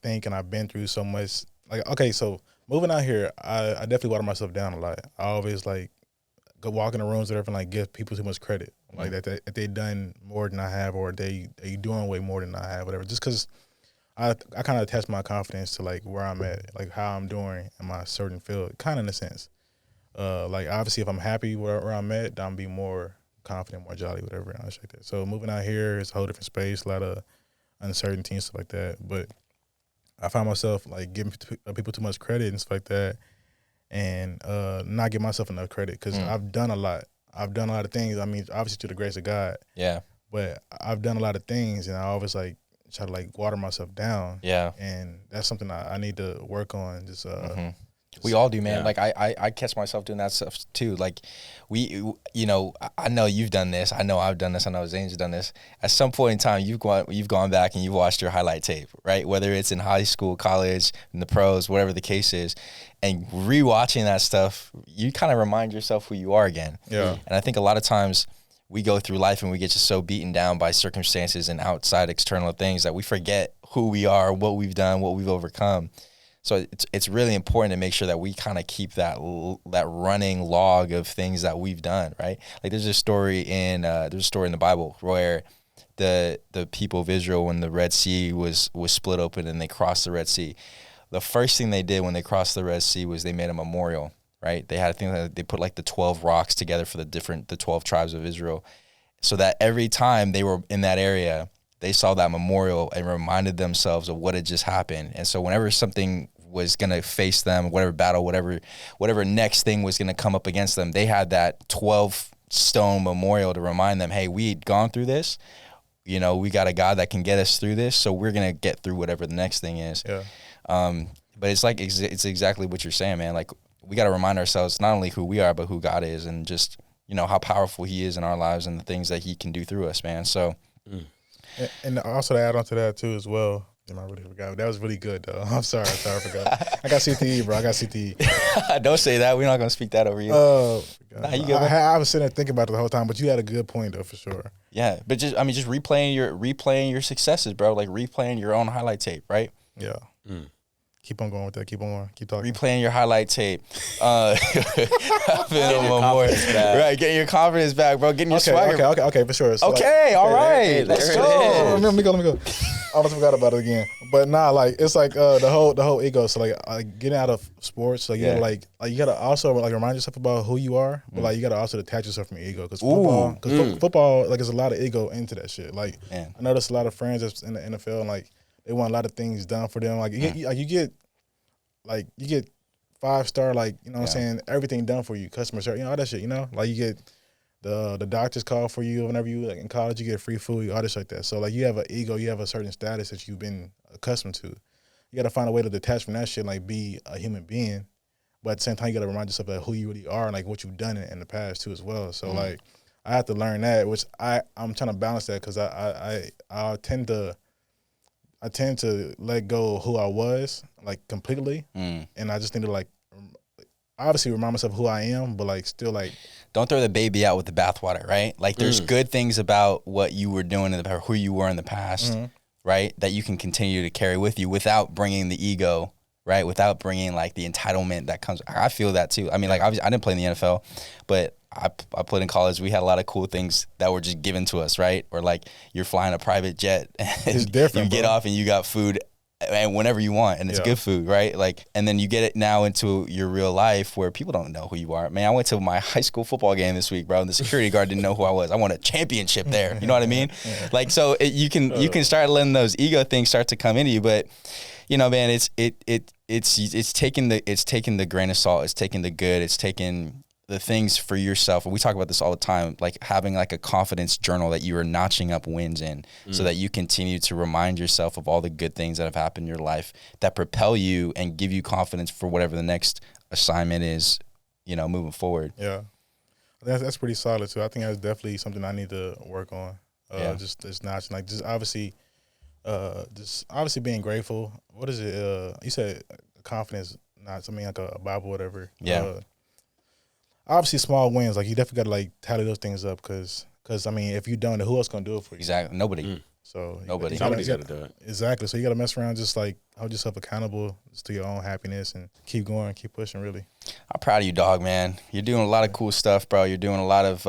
think and I've been through so much. Like, okay, so moving out here, I definitely water myself down a lot. I always like go walk in the rooms or whatever and like give people too much credit, like that they done more than I have, or they doing way more than I have, whatever. Just because I kind of attach my confidence to like where I'm at, like how I'm doing in my certain field, kind of in a sense. Like, obviously, if I'm happy where I'm at, then I'm be more confident, more jolly, whatever, and shit like that. So moving out here, it's a whole different space, a lot of uncertainty and stuff like that. But I find myself like giving people too much credit and stuff like that, and not give myself enough credit, because I've done a lot. I've done a lot of things. I mean, obviously through the grace of God. Yeah. But I've done a lot of things, and I always like try to like water myself down. Yeah. And that's something I need to work on. Just we all do, man. Yeah. Like I catch myself doing that stuff too. Like you know, I know you've done this. I know I've done this. I know Zane's done this. At some point in time, you've gone back and you've watched your highlight tape, right? Whether it's in high school, college, in the pros, whatever the case is, and rewatching that stuff, you kind of remind yourself who you are again. Yeah. And I think a lot of times we go through life and we get just so beaten down by circumstances and outside external things that we forget who we are, what we've done, what we've overcome. So it's really important to make sure that we kind of keep that running log of things that we've done, right? Like there's a story in the Bible where the people of Israel, when the Red Sea was split open and they crossed the Red Sea, the first thing they did when they crossed the Red Sea was they made a memorial, right? They had a thing that they put like the 12 rocks together for the 12 tribes of Israel, so that every time they were in that area, they saw that memorial and reminded themselves of what had just happened. And so whenever something was going to face them, whatever battle, whatever next thing was going to come up against them, they had that 12-stone memorial to remind them, hey, we'd gone through this. You know, we got a God that can get us through this, so we're going to get through whatever the next thing is. Yeah. But it's like it's exactly what you're saying, man. Like, we got to remind ourselves not only who we are, but who God is, and just, you know, how powerful he is in our lives and the things that he can do through us, man. So, and also to add on to that too as well, I really forgot. That was really good though. I'm sorry, I forgot. I got CTE, bro. I got CTE. Don't say that. We're not gonna speak that over you. Nah, you good, I was sitting there thinking about it the whole time, but you had a good point though, for sure. Yeah, but just replaying your successes, bro. Like replaying your own highlight tape, right? Yeah. Keep on going with that. Keep on going. Keep talking. Replaying your highlight tape. Right, getting your confidence back, bro. Getting your swagger. Okay, for sure. So all right. Let's go. Let me go. I almost forgot about it again. But nah, like it's like the whole ego. So like getting out of sports, like you gotta like you gotta also like remind yourself about who you are, but like you gotta also detach yourself from your ego, because football, like there's a lot of ego into that shit. Like I noticed a lot of friends that's in the NFL, and like they want a lot of things done for them. Like you get 5-star, like, you know what I'm saying, everything done for you, customer service, you know, all that shit, you know? Like you get the doctors call for you whenever you, like in college, you get free food, all this like that. So like you have an ego, you have a certain status that you've been accustomed to. You got to find a way to detach from that shit and like be a human being. But at the same time, you got to remind yourself of who you really are and like what you've done in the past too as well. So like I have to learn that, which I'm trying to balance that, because I tend to let go of who I was, like, completely, and I just need to, like, obviously remind myself who I am, but, like, still, like... Don't throw the baby out with the bathwater, right? Like, there's good things about what you were doing or who you were in the past, right, that you can continue to carry with you without bringing the ego, right, without bringing, like, the entitlement that comes... I feel that, too. I mean, like, obviously, I didn't play in the NFL, but... I played in college. We had a lot of cool things that were just given to us, right? Or like you're flying a private jet, and it's different. You get off and you got food, and whenever you want, and it's good food, right? Like, and then you get it now into your real life where people don't know who you are. Man, I went to my high school football game this week, bro, and the security guard didn't know who I was. I won a championship there. You know what I mean? Like, so you can start letting those ego things start to come into you, but you know, man, it's taking the grain of salt, it's taking the good, it's taking the things for yourself. And we talk about this all the time, like having like a confidence journal that you are notching up wins in, so that you continue to remind yourself of all the good things that have happened in your life that propel you and give you confidence for whatever the next assignment is, you know, moving forward. Yeah. That's pretty solid too. I think that's definitely something I need to work on. Just notching, like, just obviously being grateful. What is it? You said confidence, not something like a Bible, whatever. Yeah. Obviously, small wins, like, you definitely got to, like, tally those things up, because I mean, if you don't, who else going to do it for you? Exactly. Nobody. So somebody's got to do it. Exactly. So you got to mess around, just, like, hold yourself accountable to your own happiness and keep going, keep pushing, really. I'm proud of you, dog, man. You're doing a lot of cool stuff, bro. You're doing a lot of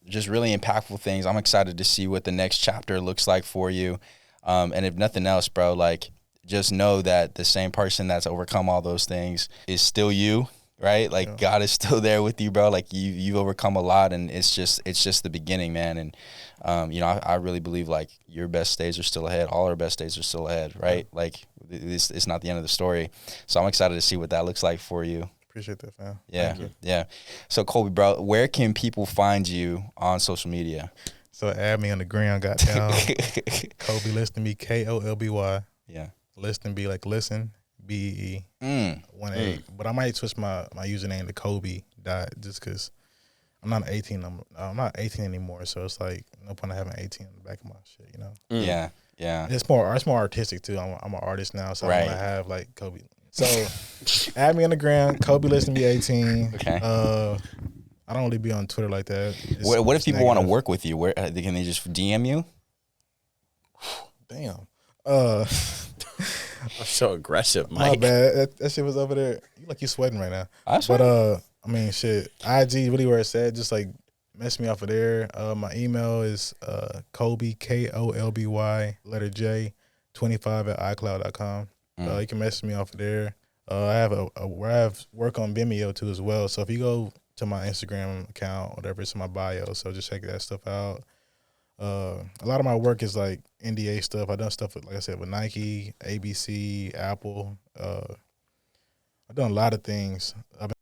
just really impactful things. I'm excited to see what the next chapter looks like for you. And if nothing else, bro, like, just know that the same person that's overcome all those things is still you. Right? Like, God is still there with you, bro. Like, you've overcome a lot, and it's just the beginning, man. And, you know, I really believe, like, your best days are still ahead. All our best days are still ahead, right? Yeah. Like, it's not the end of the story. So I'm excited to see what that looks like for you. Appreciate that, fam. Yeah. Yeah. So, Kolby, bro, where can people find you on social media? So add me on the ground, goddamn. Kolby Listenbee, Kolby. Yeah. Listenbee, like listen. BEE 1A, but I might switch my username to Kolby just because I'm not 18. I'm not 18 anymore, so it's like no point in having 18 on the back of my shit, you know. Yeah. It's more artistic too. I'm an artist now, so I want to have like Kolby. So add me on the gram, Kolby Listenbee 18. Okay. I don't really be on Twitter like that. What if It's people want to negative. work with you? Where can they just DM you? Damn. I'm so aggressive, My Mike. bad. That shit was over there. You sweating right now. That's But right. I mean, shit. IG really where it's at. Just like mess me off of there. My email is Kolby KOLBY letter J 25 at iCloud.com. You can message me off of there. I have where I have work on Vimeo too as well. So if you go to my Instagram account, whatever, it's in my bio. So just check that stuff out. A lot of my work is like NDA stuff. I've done stuff with, like I said, with Nike, ABC, Apple. I've done a lot of things. I've